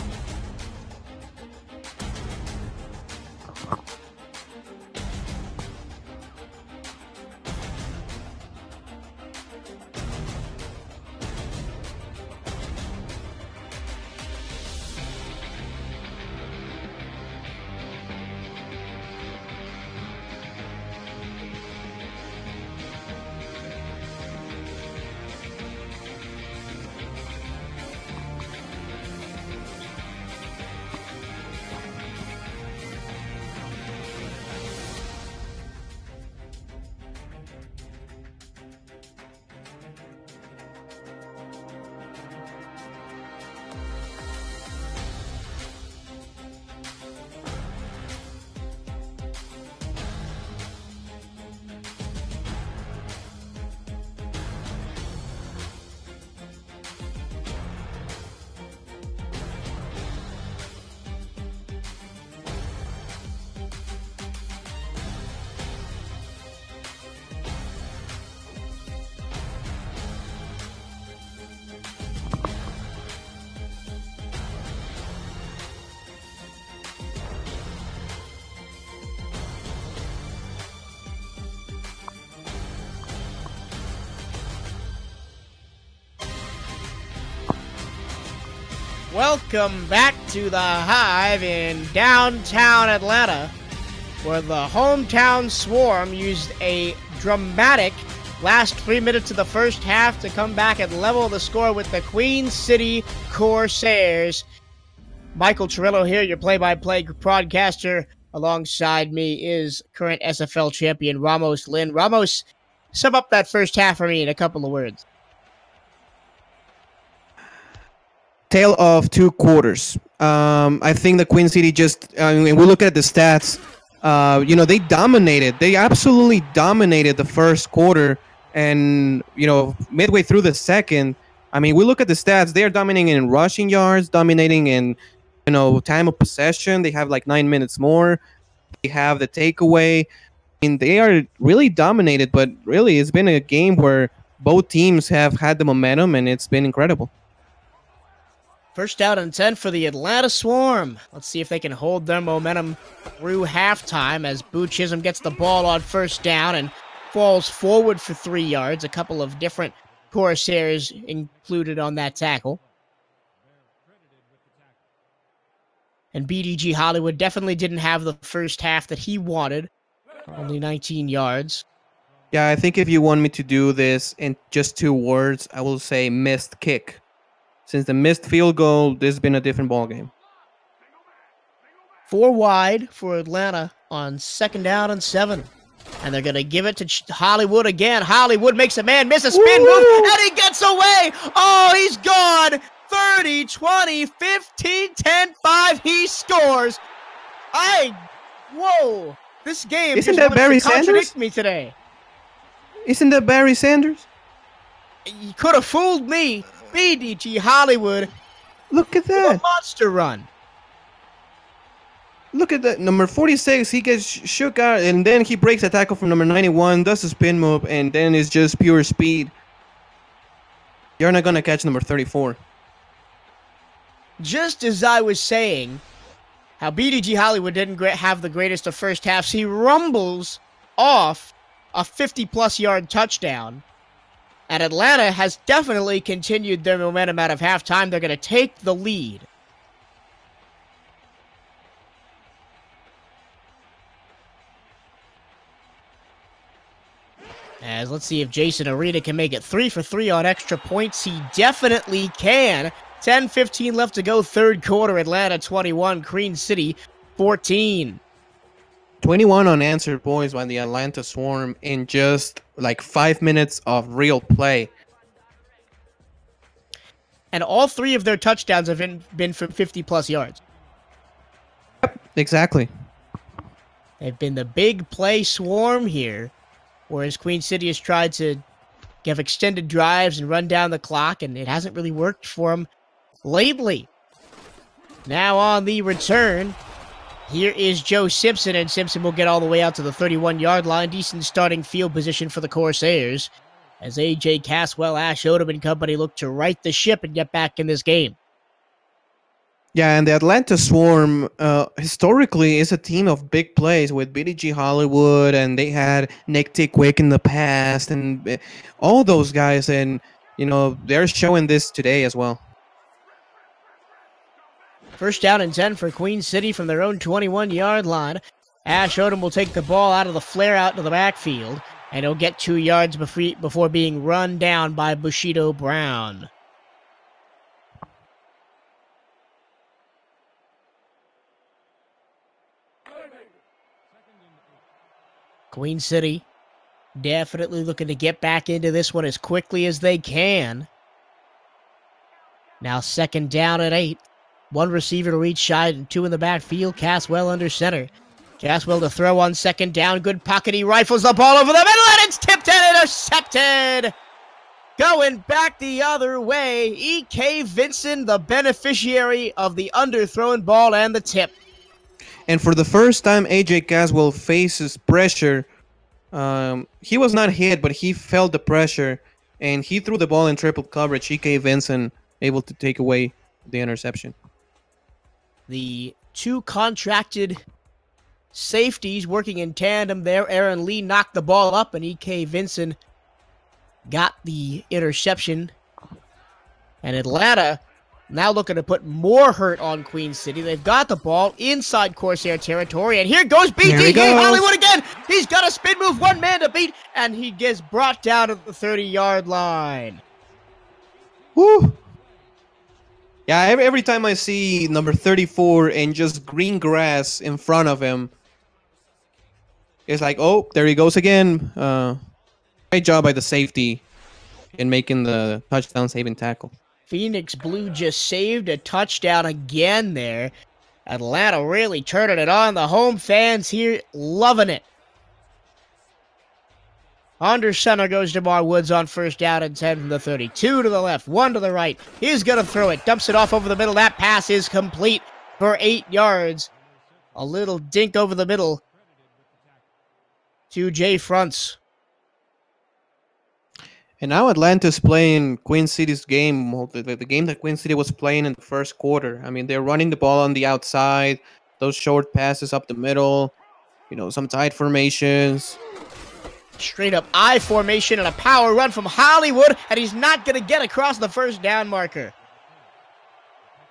Welcome back to the Hive in downtown Atlanta, where the hometown Swarm used a dramatic last 3 minutes of the first half to come back and level the score with the Queen City Corsairs. Michael Cirillo here, your play-by-play broadcaster. Alongside me is current SFL champion Ramos Lynn. Ramos, sum up that first half for me in a couple of words. Tale of 2 quarters. I think the Queen City when we look at the stats, they dominated. They absolutely dominated the first quarter. And, midway through the second, we look at the stats. They are dominating in rushing yards, dominating in, time of possession. They have like 9 minutes more. They have the takeaway. mean, they are really dominated, but really it's been a game where both teams have had the momentum, and it's been incredible. First down and 10 for the Atlanta Swarm. Let's see if they can hold their momentum through halftime as Boo Chisholm gets the ball on first down and falls forward for 3 yards. A couple of different Corsairs included on that tackle. And BDG Hollywood definitely didn't have the first half that he wanted. Only 19 yards. Yeah, I think if you want me to do this in just 2 words, I will say missed kick. Since the missed field goal, this has been a different ballgame. 4 wide for Atlanta on second down and 7. And they're going to give it to Hollywood again. Hollywood makes a man miss a spin move, and he gets away. Oh, he's gone. 30, 20, 15, 10, 5. He scores. Whoa. This game Isn't that Barry Sanders? Me today. Isn't that Barry Sanders? You could have fooled me. BDG Hollywood. Look at that. A monster run. Look at that. Number 46, he gets shook out, and then he breaks a tackle from number 91, does a spin move, and then it's just pure speed. You're not going to catch number 34. Just as I was saying, how BDG Hollywood didn't have the greatest of first halves, he rumbles off a 50-plus yard touchdown. And Atlanta has definitely continued their momentum out of halftime. They're going to take the lead. As let's see if Jason Arena can make it 3 for 3 on extra points. He definitely can. 10-15 left to go, third quarter. Atlanta 21, Queen City 14. 21 unanswered points by the Atlanta Swarm in just like 5 minutes of real play. And all 3 of their touchdowns have been from 50-plus yards. Yep, exactly. They've been the big play Swarm here, whereas Queen City has tried to give extended drives and run down the clock, and it hasn't really worked for them lately. Now on the return, here is Joe Simpson, and Simpson will get all the way out to the 31-yard line. Decent starting field position for the Corsairs as A.J. Caswell, Ash Odom, and company look to right the ship and get back in this game. Yeah, and the Atlanta Swarm historically is a team of big plays with BDG Hollywood, and they had Nick T. Quick in the past, and all those guys, and you know they're showing this today as well. First down and 10 for Queen City from their own 21-yard line. Ash Odom will take the ball out of the flare out to the backfield, and he'll get 2 yards before being run down by Bushido Brown. Queen City definitely looking to get back into this one as quickly as they can. Now second down and 8. 1 receiver to reach side and 2 in the backfield. Caswell under center. Caswell to throw on second down. Good pocket. He rifles the ball over the middle, and it's tipped and intercepted. Going back the other way, E.K. Vincent, the beneficiary of the underthrown ball and the tip. And for the first time, A.J. Caswell faces pressure. He was not hit, but he felt the pressure, and he threw the ball in triple coverage. E.K. Vincent able to take away the interception. The 2 contracted safeties working in tandem there. Aaron Lee knocked the ball up, and E.K. Vincent got the interception. And Atlanta now looking to put more hurt on Queen City. They've got the ball inside Corsair territory, and here goes BDG Hollywood again. He's got a spin move, 1 man to beat, and he gets brought down to the 30-yard line. Woo! Yeah, every time I see number 34 and just green grass in front of him, it's like, oh, there he goes again. Great job by the safety in making the touchdown saving tackle. Phoenix Blue just saved a touchdown again there. Atlanta really turning it on. The home fans here loving it. Under center goes DeMar Woods on first down and 10 from the 32 to the left, 1 to the right. He's going to throw it. Dumps it off over the middle. That pass is complete for 8 yards. A little dink over the middle to Jay Fronts. And now Atlanta's playing Queen City's game, well, the game that Queen City was playing in the first quarter. I mean, they're running the ball on the outside, those short passes up the middle, some tight formations. Straight up I formation and a power run from Hollywood, and he's not going to get across the first down marker.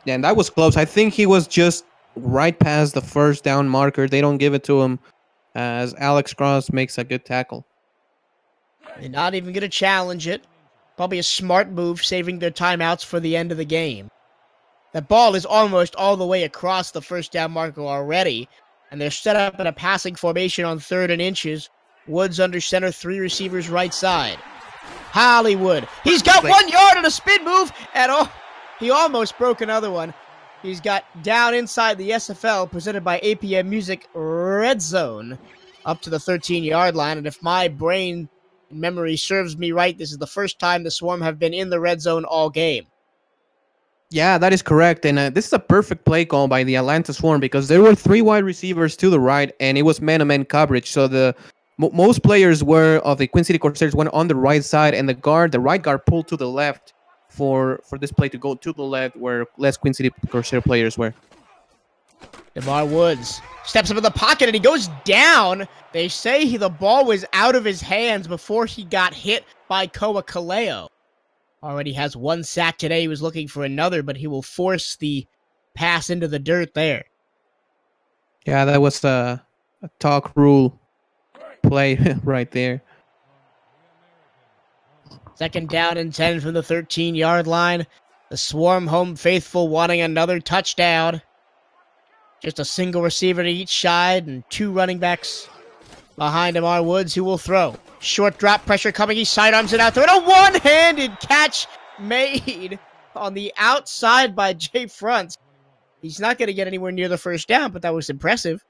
Yeah, and that was close. I think he was just right past the first down marker. They don't give it to him as Alex Cross makes a good tackle. They're not even going to challenge it. Probably a smart move, saving their timeouts for the end of the game. That ball is almost all the way across the first down marker already, and they're set up in a passing formation on 3rd and inches. Woods under center, 3 receivers right side. Hollywood. He's got 1 yard on a spin move, and he almost broke another one. He's got down inside the SFL, presented by APM Music Red Zone, up to the 13-yard line. And if my brain memory serves me right, this is the first time the Swarm have been in the red zone all game. Yeah, that is correct. And this is a perfect play call by the Atlanta Swarm because there were 3 wide receivers to the right, and it was man-to-man coverage. So most players of the Queen City Corsairs went on the right side, and the right guard pulled to the left for this play to go to the left where less Queen City Corsair players were. DeMar Woods steps up in the pocket, and he goes down. They say the ball was out of his hands before he got hit by Koa Kaleo. Already has 1 sack today. He was looking for another, but he will force the pass into the dirt there. Yeah, that was a talk rule play right there. 2nd down and 10 from the 13-yard line. The Swarm home faithful wanting another touchdown. Just a single receiver to each side and 2 running backs behind DeMar Woods, who will throw. Short drop, pressure coming. He sidearms it out there. And a one-handed catch made on the outside by Jay Front. He's not going to get anywhere near the first down, but that was impressive.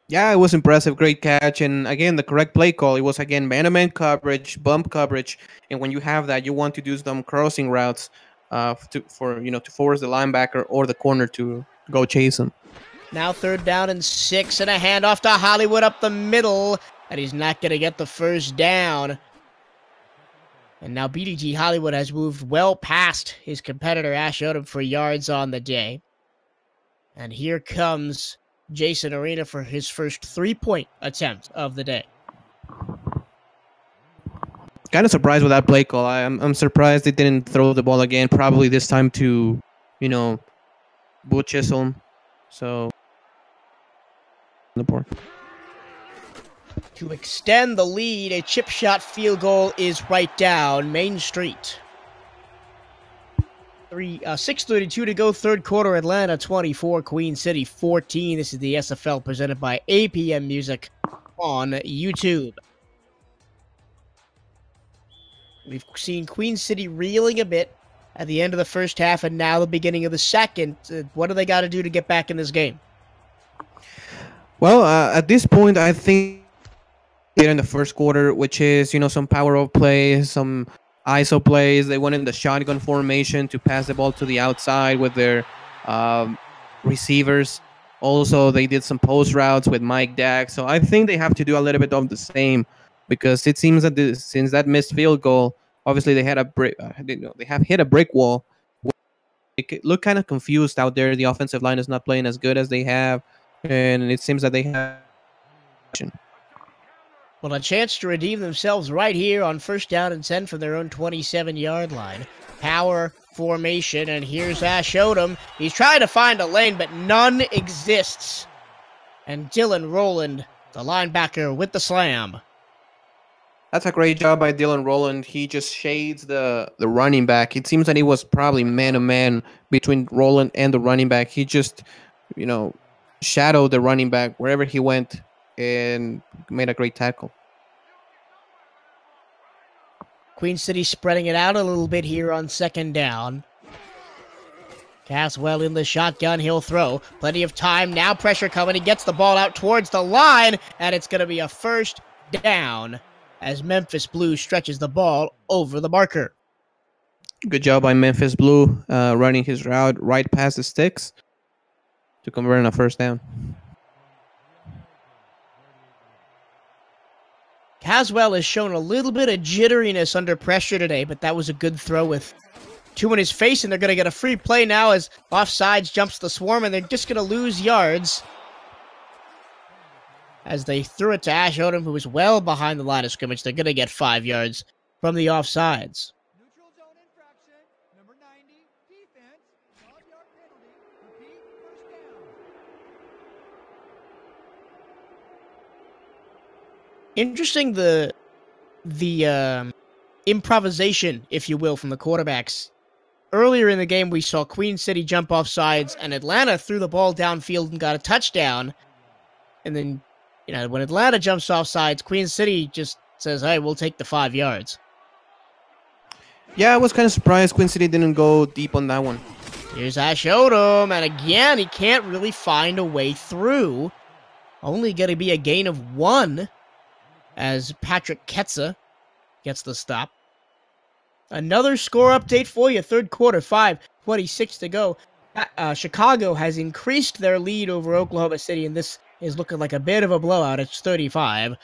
Yeah, it was impressive. Great catch. And again, the correct play call. It was, again, man-to-man coverage, bump coverage. And when you have that, you want to do some crossing routes to force the linebacker or the corner to go chase him. Now 3rd down and 6, and a handoff to Hollywood up the middle. And he's not going to get the first down. And now BDG Hollywood has moved well past his competitor Ash Odom for yards on the day. And here comes Jason Arena for his first 3-point attempt of the day. Kind of surprised with that play call. I'm surprised they didn't throw the ball again. Probably this time to, Boot Chisholm. So, the board. To extend the lead, a chip shot field goal is right down Main Street. 6:32 to go, 3rd quarter. Atlanta 24, Queen City 14. This is the SFL presented by APM Music on YouTube. We've seen Queen City reeling a bit at the end of the first half and now the beginning of the second. What do they got to do to get back in this game? Well, at this point, I think in the first quarter, which is, some power-up plays, some ISO plays. They went in the shotgun formation to pass the ball to the outside with their receivers. Also, they did some post routes with Mike Dack. So I think they have to do a little bit of the same because it seems that since that missed field goal, obviously they had they have hit a brick wall. They look kind of confused out there. The offensive line is not playing as good as they have, and it seems that they have. Well, a chance to redeem themselves right here on 1st down and 10 from their own 27-yard line. Power formation, and here's Ash Odom. He's trying to find a lane, but none exists. And Dylan Rowland, the linebacker, with the slam. That's a great job by Dylan Rowland. He just shades the running back. It seems that he was probably man-to-man between Rowland and the running back. He just, shadowed the running back wherever he went and made a great tackle. Queen City spreading it out a little bit here on 2nd down. Caswell in the shotgun. He'll throw. Plenty of time. Now pressure coming. He gets the ball out towards the line, and it's going to be a 1st down as Memphis Blue stretches the ball over the marker. Good job by Memphis Blue running his route right past the sticks to convert on a 1st down. Caswell has shown a little bit of jitteriness under pressure today, but that was a good throw with 2 in his face, and they're going to get a free play now as offsides jumps the swarm, and they're just going to lose yards as they threw it to Ash Odom, who was well behind the line of scrimmage. They're going to get 5 yards from the offsides. Neutral zone infraction. Number 90, defense. 12-yard penalty. Repeat, first down. Interesting the improvisation, if you will, from the quarterbacks. Earlier in the game, we saw Queen City jump off sides, and Atlanta threw the ball downfield and got a touchdown. And then, when Atlanta jumps off sides, Queen City just says, hey, we'll take the 5 yards. Yeah, I was kind of surprised Queen City didn't go deep on that one. Here's Ash Odom, and again, he can't really find a way through. Only going to be a gain of 1 as Patrick Ketza gets the stop. Another score update for you. Third quarter, 5:26 to go. Chicago has increased their lead over Oklahoma City, and this is looking like a bit of a blowout. It's 35-14.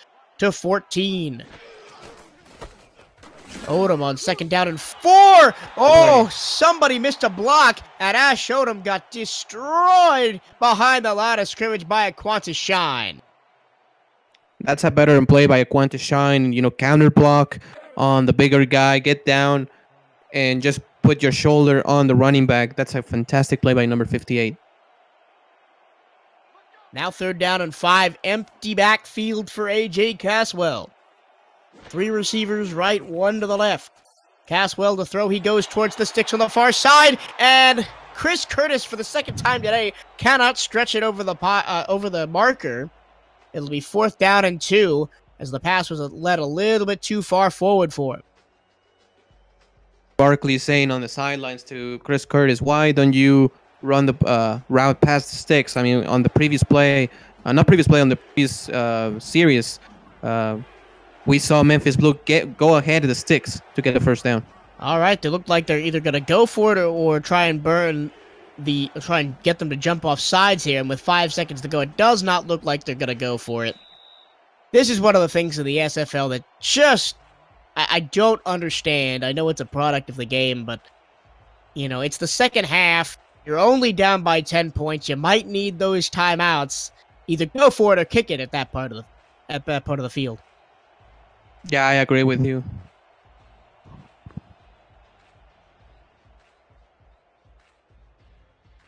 Odom on 2nd down and 4. Oh, somebody missed a block, and Ash Odom got destroyed behind the line of scrimmage by a Qantas Shine. That's a better play by a Qantas Shine. Counter block on the bigger guy, get down, and just put your shoulder on the running back. That's a fantastic play by number 58. Now 3rd down and 5. Empty backfield for A.J. Caswell. 3 receivers right, 1 to the left. Caswell to throw. He goes towards the sticks on the far side, and Chris Curtis, for the 2nd time today, cannot stretch it over the marker. It'll be 4th down and 2, as the pass was led a little bit too far forward for him. Barkley saying on the sidelines to Chris Curtis, why don't you run the route past the sticks? I mean, on the previous play, on the previous series, we saw Memphis Blue go ahead of the sticks to get the 1st down. All right, they look like they're either going to go for it or try and try and get them to jump off sides here. And with 5 seconds to go, it does not look like they're going to go for it. This is one of the things in the SFL that just, I don't understand. I know it's a product of the game, but, it's the second half. You're only down by 10 points. You might need those timeouts. Either go for it or kick it at that part of the field. Yeah, I agree with you.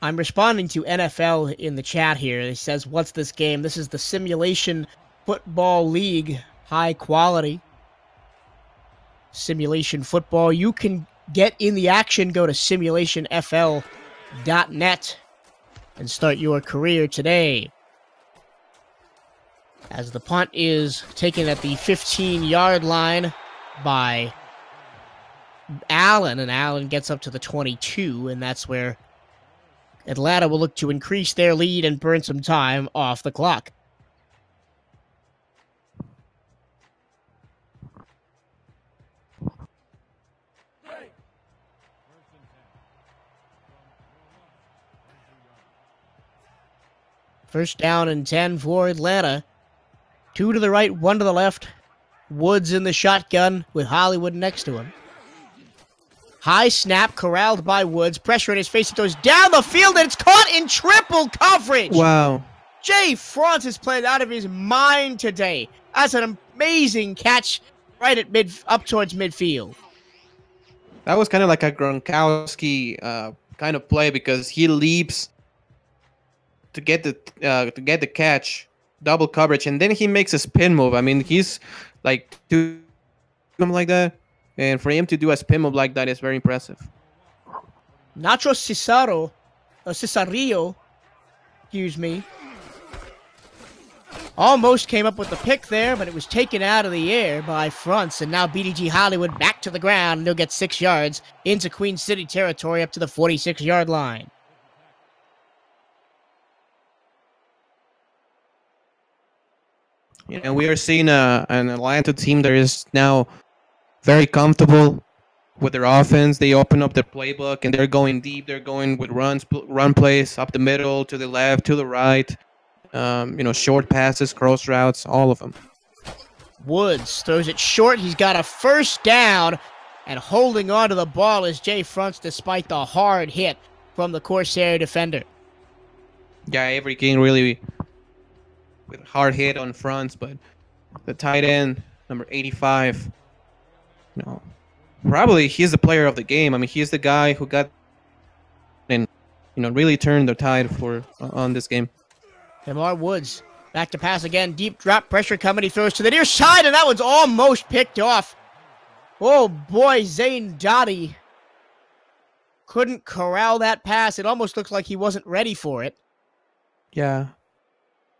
I'm responding to NFL in the chat here. It says, what's this game? This is the Simulation Football League. High quality simulation football. You can get in the action. Go to simulationfl.net and start your career today. As the punt is taken at the 15-yard line by Allen, and Allen gets up to the 22, and that's where Atlanta will look to increase their lead and burn some time off the clock. First down and 10 for Atlanta. 2 to the right, 1 to the left. Woods in the shotgun with Hollywood next to him. High snap, corralled by Woods. Pressure in his face. It goes down the field, and it's caught in triple coverage. Wow. Jay Franz is playing out of his mind today. That's an amazing catch right at up towards midfield. That was kind of like a Gronkowski kind of play, because he leaps to get the catch, double coverage, and then he makes a spin move. I mean, he's like do something like that, and for him to do a spin move like that is very impressive. Nacho Cesario, excuse me, almost came up with the pick there, but it was taken out of the air by Fronts, and now BDG Hollywood back to the ground, and he'll get 6 yards into Queen City territory up to the 46-yard line. We are seeing an Atlanta team that is now very comfortable with their offense. They open up their playbook, and they're going deep. They're going with run plays up the middle, to the left, to the right. Short passes, cross routes, all of them. Woods throws it short. He's got a first down, and holding on to the ball is Jay Fronts despite the hard hit from the Corsair defender. Yeah, Avery King really with a hard hit on fronts, but the tight end, number 85, probably he's the player of the game. I mean, he's the guy who got and really turned the tide on this game. Lamar Woods back to pass again. Deep drop pressure coming. He throws to the near side, and that one's almost picked off. Oh boy, Zane Dottie couldn't corral that pass. It almost looks like he wasn't ready for it. Yeah,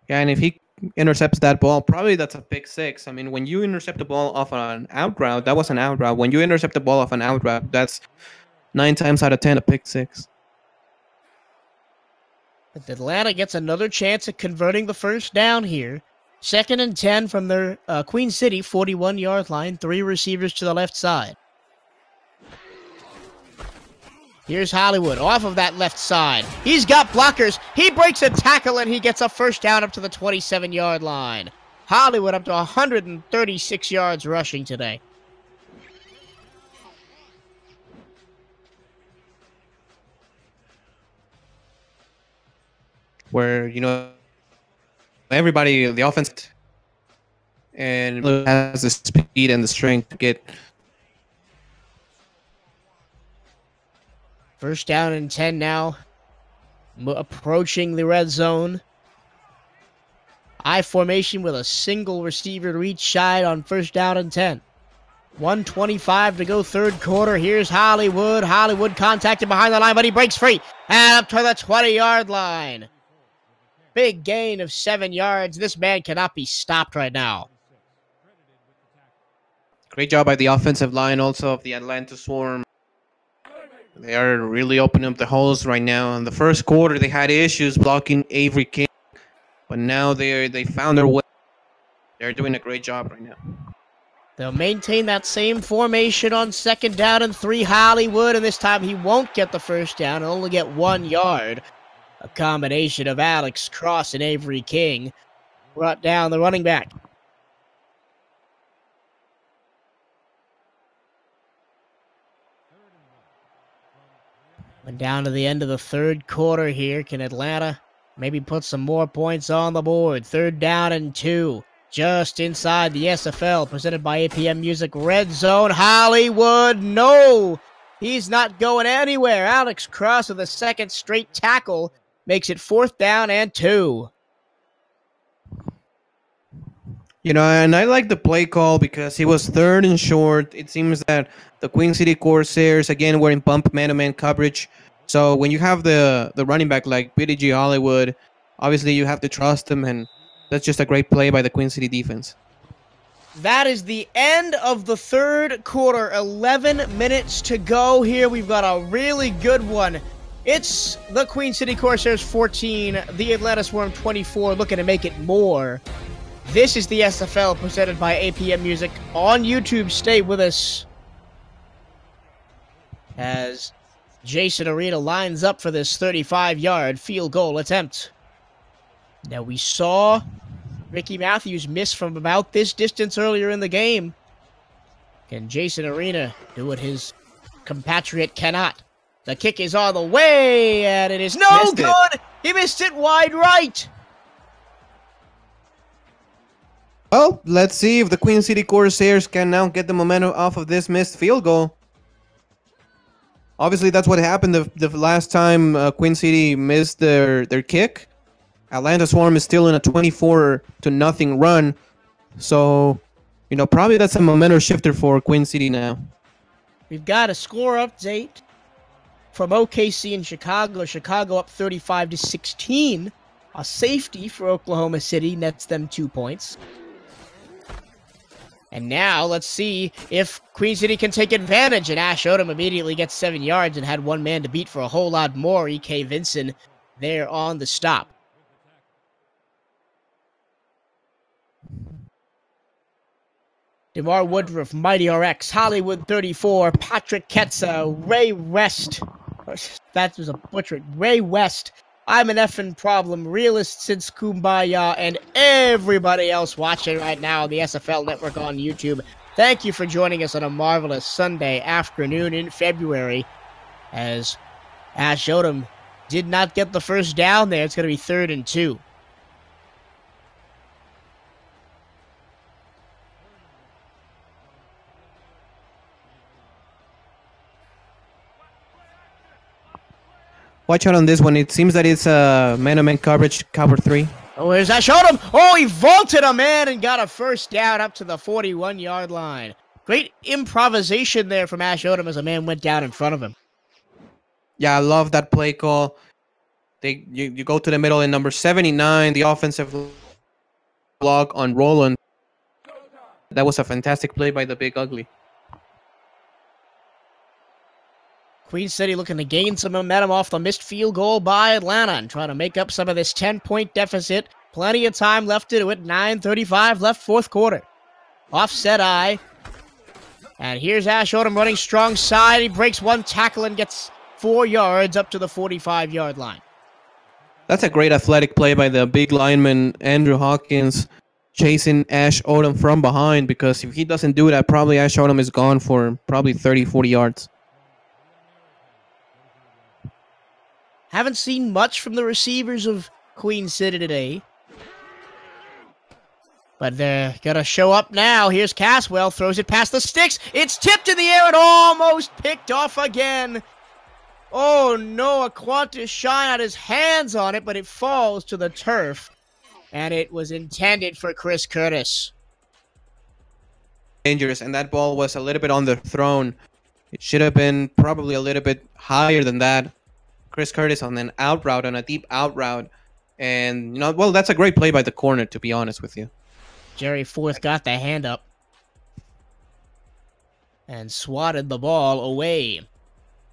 and if he intercepts that ball, probably that's a pick six. I mean, when you intercept the ball off an out route, that was an out route. When you intercept the ball off an out route, that's 9 times out of 10 a pick six. But Atlanta gets another chance at converting the first down here. 2nd and 10 from their Queen City 41-yard line. 3 receivers to the left side. Here's Hollywood off of that left side. He's got blockers. He breaks a tackle, and he gets a first down up to the 27-yard line. Hollywood up to 136 yards rushing today. Where, everybody, the offense, and has the speed and the strength to get. First down and 10 now. Approaching the red zone. I formation with a single receiver to each side on first down and 10. 1:25 to go, third quarter. Here's Hollywood. Hollywood contacted behind the line, but he breaks free. And up to the 20-yard line. Big gain of 7 yards. This man cannot be stopped right now. Great job by the offensive line also of the Atlanta Swarm. They are really opening up the holes right now. In the first quarter, they had issues blocking Avery King, but now they found their way. They're doing a great job right now. They'll maintain that same formation on 2nd down and 3. Hollywood, and this time he won't get the first down. He'll only get 1 yard. A combination of Alex Cross and Avery King brought down the running back. And down to the end of the third quarter here. Can Atlanta maybe put some more points on the board? 3rd down and 2. Just inside the SFL, presented by APM Music. Red zone. Hollywood, no! He's not going anywhere. Alex Cross with a 2nd straight tackle makes it 4th down and 2. And I like the play call because he was 3rd and short. It seems that the Queen City Corsairs, again, were in bump man-to-man coverage. So when you have the running back like BDG Hollywood, obviously you have to trust him, and that's just a great play by the Queen City defense. That is the end of the third quarter. 11 minutes to go here. We've got a really good one. It's the Queen City Corsairs 14, the Atlanta Swarm 24, looking to make it more. This is the SFL presented by APM Music on YouTube. Stay with us as Jason Arena lines up for this 35-yard field goal attempt. Now, we saw Ricky Matthews miss from about this distance earlier in the game. Can Jason Arena do what his compatriot cannot? The kick is on the way, and it is no good! He missed it wide right! Well, let's see if the Queen City Corsairs can now get the momentum off of this missed field goal. Obviously, that's what happened the last time Queen City missed their kick. Atlanta Swarm is still in a 24-0 run. So, probably that's a momentum shifter for Queen City now. We've got a score update from OKC in Chicago. Chicago up 35-16. A safety for Oklahoma City nets them 2 points. And now let's see if Queen City can take advantage. And Ash Odom immediately gets 7 yards and had one man to beat for a whole lot more. E.K. Vinson there on the stop. DeMar Woodruff, Mighty RX, Hollywood 34, Patrick Ketza, Ray West. That was a butcher. Ray West I'm an effing problem realist since Kumbaya, and everybody else watching right now on the SFL Network on YouTube. Thank you for joining us on a marvelous Sunday afternoon in February, as Ash Odom did not get the first down there. It's going to be 3rd and 2. Watch out on this one. It seems that it's a man-to-man coverage, cover 3. Oh, here's Ash Odom. Oh, he vaulted a man and got a first down up to the 41-yard line. Great improvisation there from Ash Odom as a man went down in front of him. Yeah, I love that play call. You go to the middle in number 79, the offensive block on Roland. That was a fantastic play by the Big Ugly. Queen City looking to gain some momentum off the missed field goal by Atlanta and trying to make up some of this 10-point deficit. Plenty of time left to do it. 9:35 left, 4th quarter. Offset eye. And here's Ash Odom running strong side. He breaks one tackle and gets 4 yards up to the 45-yard line. That's a great athletic play by the big lineman, Andrew Hawkins, chasing Ash Odom from behind, because if he doesn't do that, probably Ash Odom is gone for probably 30, 40 yards. Haven't seen much from the receivers of Queen City today. But they're going to show up now. Here's Caswell, throws it past the sticks. It's tipped in the air and almost picked off again. Oh no, Aquantis Shine had his hands on it, but it falls to the turf. And it was intended for Chris Curtis. Dangerous, and that ball was a little bit underthrown. It should have been probably a little bit higher than that. Chris Curtis on an out route, on a deep out route. And, you know, well, that's a great play by the corner, to be honest with you. Jerry Forth got the hand up and swatted the ball away.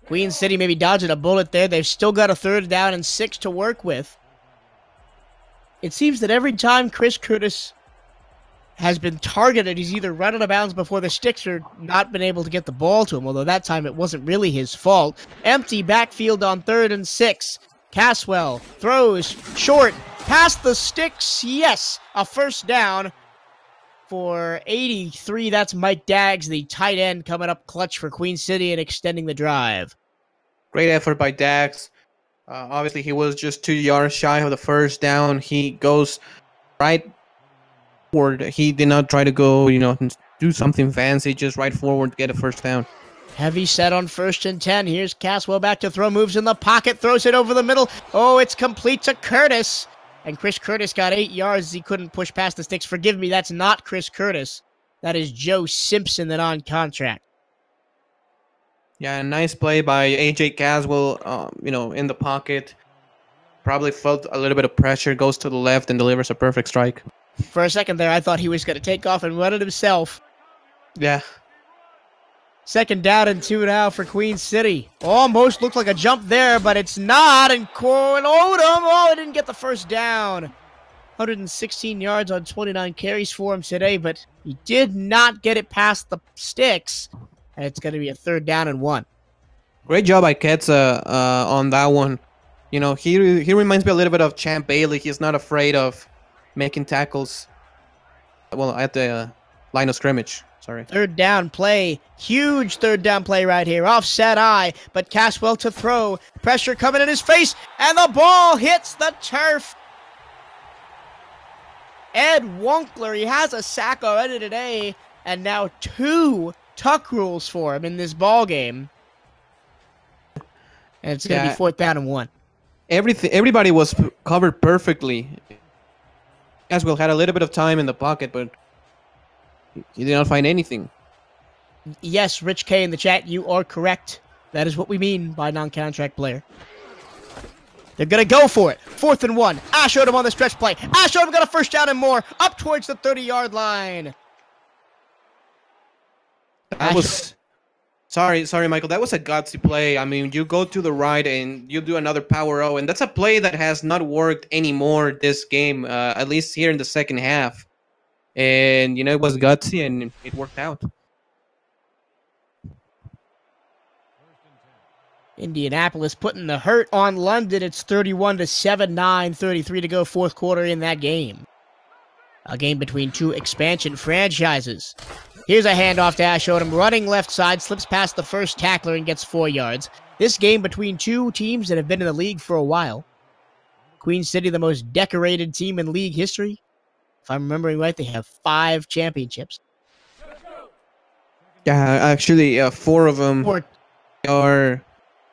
Queen City maybe dodging a bullet there. They've still got a 3rd down and 6 to work with. It seems that every time Chris Curtis has been targeted, he's either run out of bounds before the sticks or not been able to get the ball to him, although that time it wasn't really his fault. Empty backfield on 3rd and 6. Caswell throws short past the sticks. Yes, a first down for 83. That's Mike Daggs, the tight end, coming up clutch for Queen City and extending the drive. Great effort by Dax. Obviously, he was just 2 yards shy of the first down. He goes right forward. He did not try to go, you know, do something fancy. Just right forward to get a first down. Heavy set on 1st and 10. Here's Caswell back to throw. Moves in the pocket. Throws it over the middle. Oh, it's complete to Curtis. And Chris Curtis got 8 yards. He couldn't push past the sticks. Forgive me, that's not Chris Curtis. That is Joe Simpson, that on contract. Yeah, a nice play by A.J. Caswell, you know, in the pocket. Probably felt a little bit of pressure, goes to the left and delivers a perfect strike. For a second there, I thought he was going to take off and run it himself. Yeah. 2nd down and 2 now for Queen City. Almost looked like a jump there, but it's not. And Odom, oh, he didn't get the first down. 116 yards on 29 carries for him today, but he did not get it past the sticks. And it's going to be a 3rd down and 1. Great job by Ketsa on that one. You know, he reminds me a little bit of Champ Bailey. He's not afraid of making tackles, well, at the line of scrimmage. Sorry. 3rd down play. Huge 3rd down play right here. Offset eye, but Caswell to throw. Pressure coming in his face, and the ball hits the turf. Ed Wunkler, he has a sack already today, and now 2 tuck rules for him in this ball game. And it's going to be 4th down and 1. Everybody was covered perfectly. Caswell had a little bit of time in the pocket, but he did not find anything. Yes, Rich K in the chat, you are correct. That is what we mean by non-contract player. They're going to go for it. 4th and 1. Ash Odom on the stretch play. Ash Odom got a first down and more. Up towards the 30-yard line. That was... Sorry, Michael. That was a gutsy play. I mean, you go to the right and you do another power O, and that's a play that has not worked anymore this game, at least here in the second half. And, you know, it was gutsy and it worked out. Indianapolis putting the hurt on London. It's 31-7, 9:33 to go, fourth quarter in that game. A game between two expansion franchises. Here's a handoff to Ash Odom, running left side, slips past the first tackler and gets 4 yards. This game between two teams that have been in the league for a while. Queen City, the most decorated team in league history. If I'm remembering right, they have 5 championships. Yeah, actually, 4 of them are...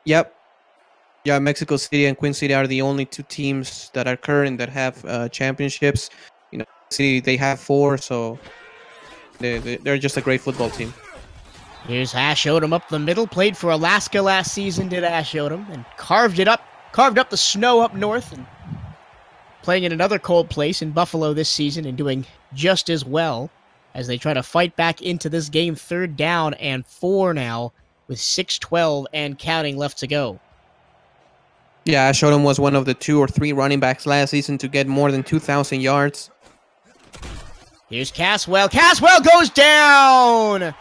Yep. Yeah, Mexico City and Queen City are the only 2 teams that are current that have championships. You know, City, they have 4, so they're just a great football team. Here's Ash Odom up the middle. Played for Alaska last season, did Ash Odom, and carved up the snow up north, and playing in another cold place in Buffalo this season and doing just as well as they try to fight back into this game. 3rd down and 4 now, with 6:12 and counting left to go. Yeah, Ash Odom was one of the 2 or 3 running backs last season to get more than 2,000 yards. Here's Caswell. Caswell goes down!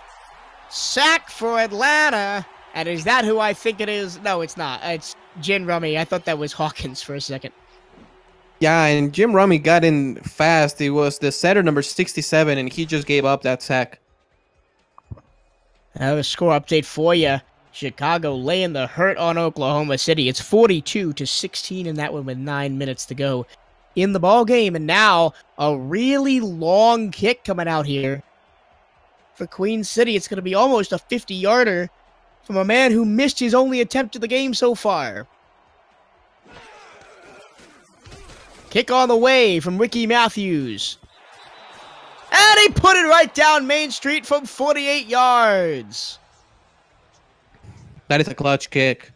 Sack for Atlanta. And is that who I think it is? No, it's not. It's Jim Rummy. I thought that was Hawkins for a second. Yeah, and Jim Rummy got in fast. It was the setter number 67, and he just gave up that sack. Another score update for you. Chicago laying the hurt on Oklahoma City. It's 42-16 in that one with 9 minutes to go in the ball game. And now a really long kick coming out here for Queen City. It's going to be almost a 50-yarder from a man who missed his only attempt of the game so far. Kick on the way from Ricky Matthews. And he put it right down Main Street from 48 yards. That is a clutch kick.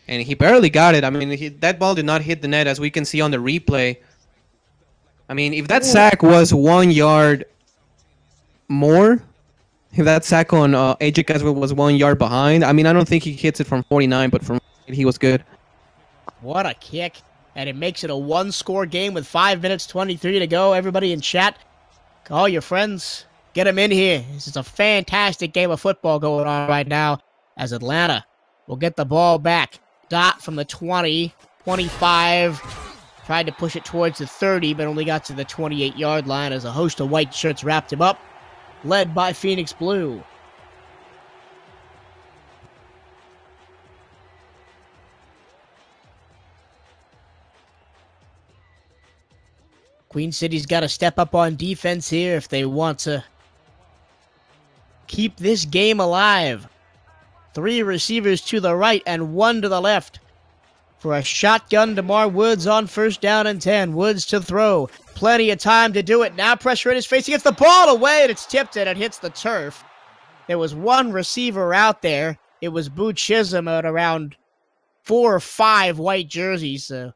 And he barely got it. I mean, that ball did not hit the net, as we can see on the replay. I mean, if that sack was 1 yard more, if that sack on AJ Caswell was 1 yard behind, I mean, I don't think he hits it from 49, but from he was good. What a kick. And it makes it a 1-score game with 5 minutes 23 to go. Everybody in chat, call your friends. Get them in here. This is a fantastic game of football going on right now as Atlanta will get the ball back. Dot from the 20, 25. Tried to push it towards the 30, but only got to the 28-yard line as a host of white shirts wrapped him up, led by Phoenix Blue. Queen City's got to step up on defense here if they want to keep this game alive. 3 receivers to the right and 1 to the left. For a shotgun, DeMar Woods on 1st down and 10. Woods to throw. Plenty of time to do it. Now pressure in his face. He gets the ball away and it's tipped and it hits the turf. There was 1 receiver out there. It was Boo Chisholm at around 4 or 5 white jerseys. So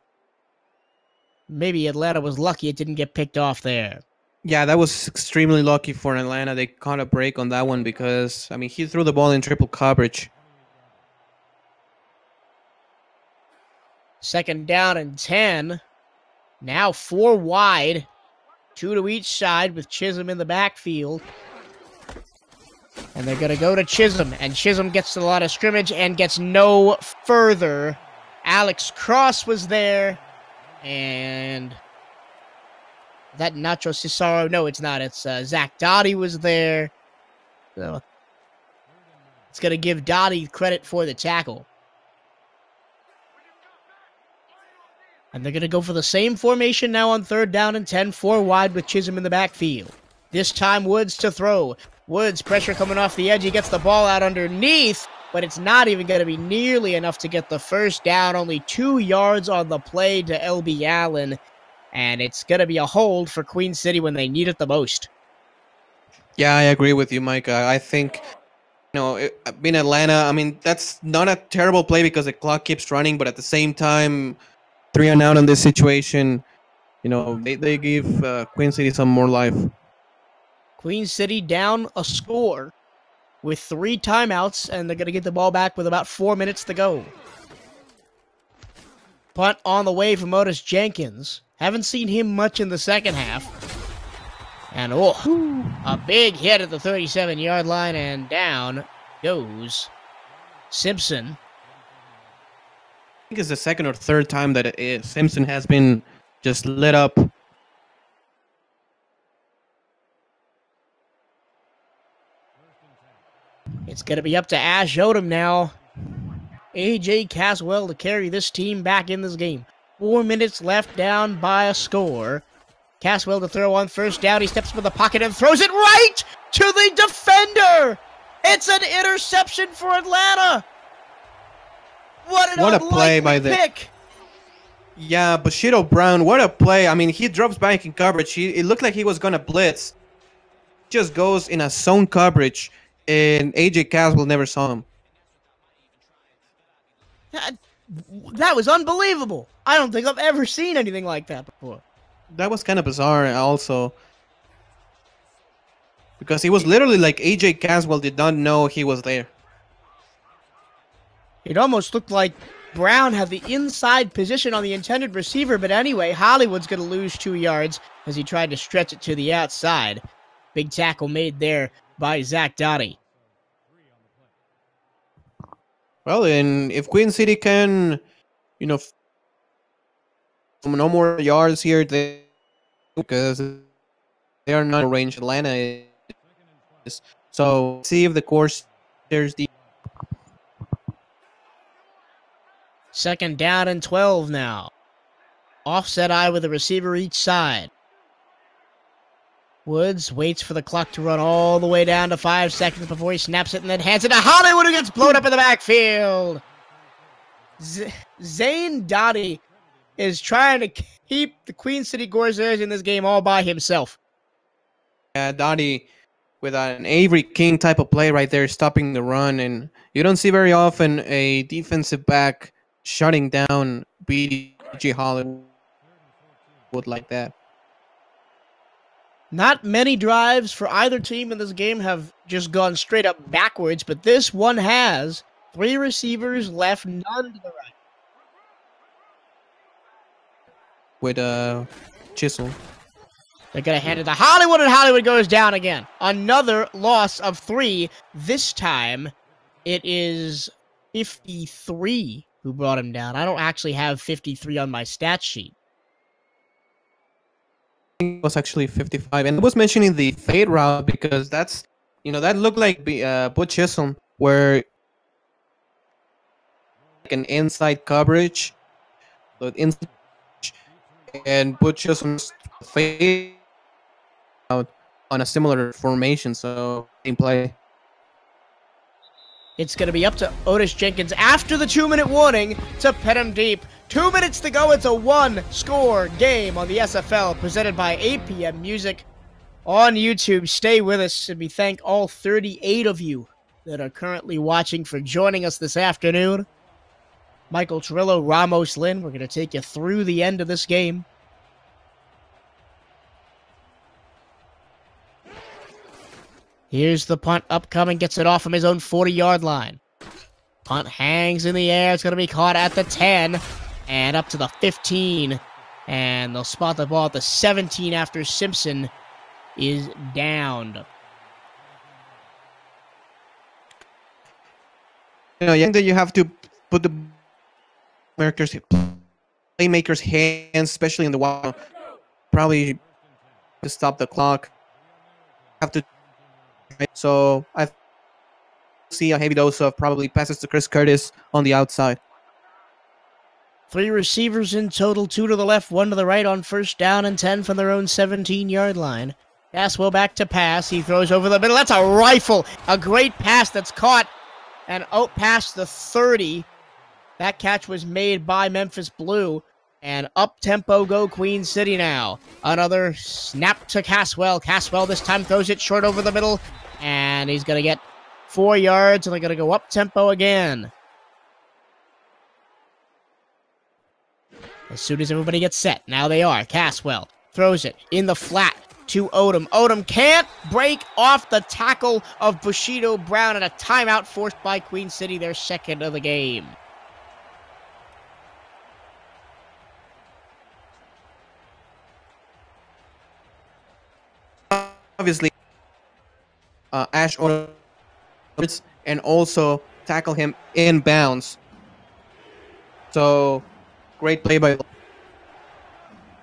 maybe Atlanta was lucky it didn't get picked off there. Yeah, that was extremely lucky for Atlanta. They caught a break on that one because, I mean, he threw the ball in triple coverage. 2nd down and 10. Now 4 wide. 2 to each side with Chisholm in the backfield. And they're going to go to Chisholm. And Chisholm gets to the line of scrimmage and gets no further. Alex Cross was there. And is that Nacho Cesaro? No, it's not. It's Zach Dottie was there. So it's going to give Dottie credit for the tackle. And they're going to go for the same formation now on 3rd down and 10, 4 wide with Chisholm in the backfield. This time Woods to throw. Woods, pressure coming off the edge. He gets the ball out underneath, but it's not even going to be nearly enough to get the 1st down. Only 2 yards on the play to LB Allen. And it's going to be a hold for Queen City when they need it the most. Yeah, I agree with you, Mike. I think, being Atlanta, I mean, that's not a terrible play because the clock keeps running, but at the same time, 3 and out in this situation, they give Queen City some more life. Queen City down a score with 3 timeouts, and they're going to get the ball back with about 4 minutes to go. Punt on the way from Otis Jenkins. Haven't seen him much in the second half. And a big hit at the 37-yard line, and down goes Simpson. I think it's the second or third time that Simpson has been just lit up. It's going to be up to Ash Odom now. AJ Caswell to carry this team back in this game. 4 minutes left, down by a score. Caswell to throw on first down. He steps into the pocket and throws it right to the defender. It's an interception for Atlanta. What a play by the pick. Yeah, Bushido Brown, what a play. I mean, he drops back in coverage. It looked like he was going to blitz. Just goes in a zone coverage, and AJ Caswell never saw him. That was unbelievable. I don't think I've ever seen anything like that before. That was kind of bizarre also. Because it was literally like AJ Caswell did not know he was there. It almost looked like Brown had the inside position on the intended receiver, but anyway, Hollywood's going to lose 2 yards as he tried to stretch it to the outside. Big tackle made there by Zach Dottie. Well, and if Queen City can, no more yards here, because they are not in range. Atlanta is. So see if the Corsairs. Second down and 12 now. Offset eye with a receiver each side. Woods waits for the clock to run all the way down to 5 seconds before he snaps it and then hands it to Hollywood, who gets blown up in the backfield. Zane Dottie is trying to keep the Queen City Corsairs in this game all by himself. Yeah, Dottie with an Avery King type of play right there, stopping the run. And you don't see very often a defensive back shutting down BG Hollywood like that. Not many drives for either team in this game have just gone straight up backwards, but this one has. 3 receivers left, none to the right. With Chisholm. They're going to hand it to Hollywood, and Hollywood goes down again. Another loss of 3. This time, it is 53 who brought him down. I don't actually have 53 on my stat sheet. It was actually 55, and I was mentioning the fade route because that's, that looked like Butch Chisholm, where like an inside coverage, and Butch Chisholm's fade out on a similar formation, so in play. It's going to be up to Otis Jenkins after the 2-minute warning to pin him deep. 2 minutes to go. It's a 1-score game on the SFL presented by APM Music on YouTube. Stay with us, and we thank all 38 of you that are currently watching for joining us this afternoon. Michael Trillo, Ramos Lynn, we're going to take you through the end of this game. Here's the punt upcoming, gets it off from his own 40-yard line. Punt hangs in the air. It's going to be caught at the 10 and up to the 15. And they'll spot the ball at the 17 after Simpson is downed. I think that you have to put the playmakers' hands, especially in the wild, probably to stop the clock. Have to. So I see a heavy dose of probably passes to Chris Curtis on the outside. 3 receivers in total, 2 to the left, 1 to the right on first down and 10 from their own 17-yard line. Caswell back to pass. He throws over the middle. That's a rifle. A great pass that's caught and out past the 30. That catch was made by Memphis Blue. And up-tempo go Queen City now. Another snap to Caswell. Caswell this time throws it short over the middle. And he's going to get 4 yards, and they're going to go up-tempo again. As soon as everybody gets set, now they are. Caswell throws it in the flat to Odom. Odom can't break off the tackle of Bushido Brown, and a timeout forced by Queen City, their second of the game. Obviously, Ash Odom and also tackle him in bounds. So, great play by...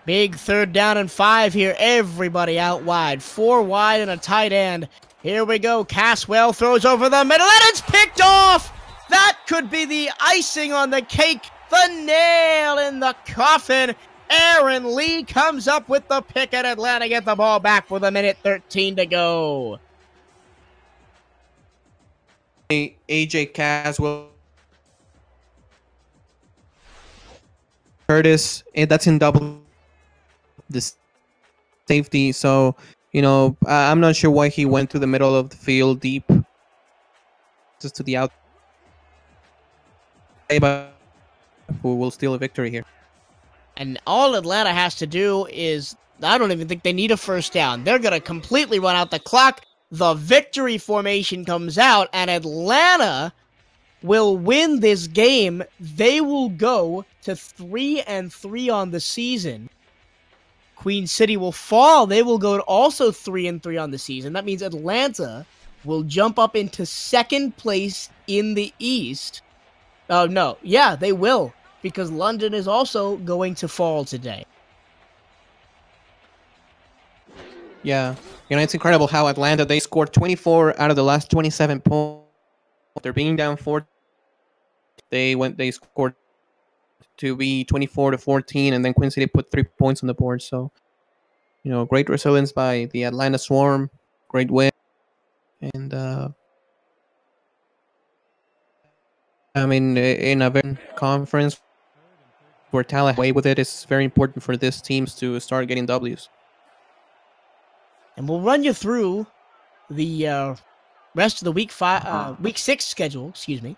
Big 3rd down and 5 here. Everybody out wide. 4 wide and a tight end. Here we go. Caswell throws over the middle, and it's picked off! That could be the icing on the cake. The nail in the coffin. Aaron Lee comes up with the pick, and Atlanta get the ball back with 1:13 to go. AJ Caswell. Curtis, and that's in double the safety. So, you know, I'm not sure why he went to the middle of the field deep, just to the out. But who will steal a victory here? And all Atlanta has to do is, I don't even think they need a first down. They're going to completely run out the clock. The victory formation comes out, and Atlanta will win this game. They will go to 3-3 on the season. Queen City will fall. They will go to also 3-3 on the season. That means Atlanta will jump up into 2nd place in the East. Oh, no. Yeah, they will, because London is also going to fall today. Yeah. You know, it's incredible how Atlanta, they scored 24 out of the last 27 points. They're being down 4. They scored to be 24-14, and then Queen City put 3 points on the board. So, you know, great resilience by the Atlanta Swarm. Great win. And, I mean, in a very conference where talent away with it, it's very important for these teams to start getting W's. And we'll run you through the rest of the week 6 schedule. Excuse me.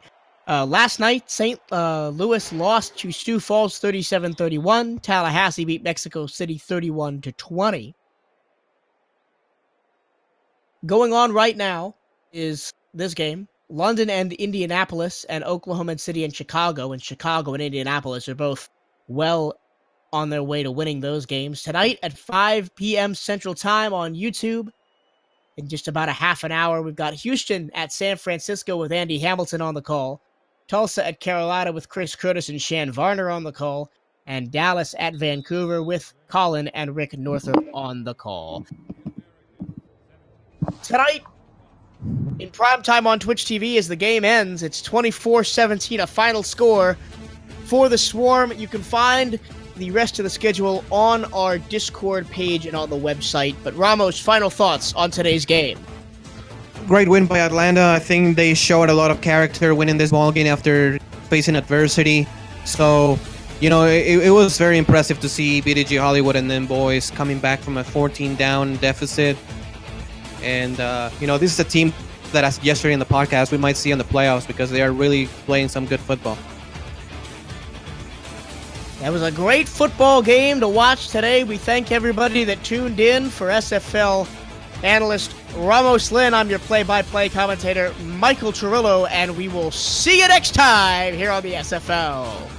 Last night, St. Louis lost to Sioux Falls 37-31. Tallahassee beat Mexico City 31-20. Going on right now is this game. London and Indianapolis, and Oklahoma City and Chicago. And Chicago and Indianapolis are both well on their way to winning those games. Tonight at 5 p.m. Central Time on YouTube. In just about a half an hour, we've got Houston at San Francisco with Andy Hamilton on the call. Tulsa at Carolina with Chris Curtis and Shan Varner on the call. And Dallas at Vancouver with Colin and Rick Northrop on the call. Tonight, in primetime on Twitch TV, as the game ends, it's 24-17, a final score for the Swarm. You can find the rest of the schedule on our Discord page and on the website. But Ramos, final thoughts on today's game. Great win by Atlanta. I think they showed a lot of character winning this ball game after facing adversity. So, you know, it was very impressive to see BDG Hollywood and them boys coming back from a 14-down deficit. And, you know, this is a team that, as yesterday in the podcast, we might see in the playoffs because they are really playing some good football. That was a great football game to watch today. We thank everybody that tuned in. For SFL analyst Ramos Lynn, I'm your play-by-play commentator, Michael Turillo, and we will see you next time here on the SFL.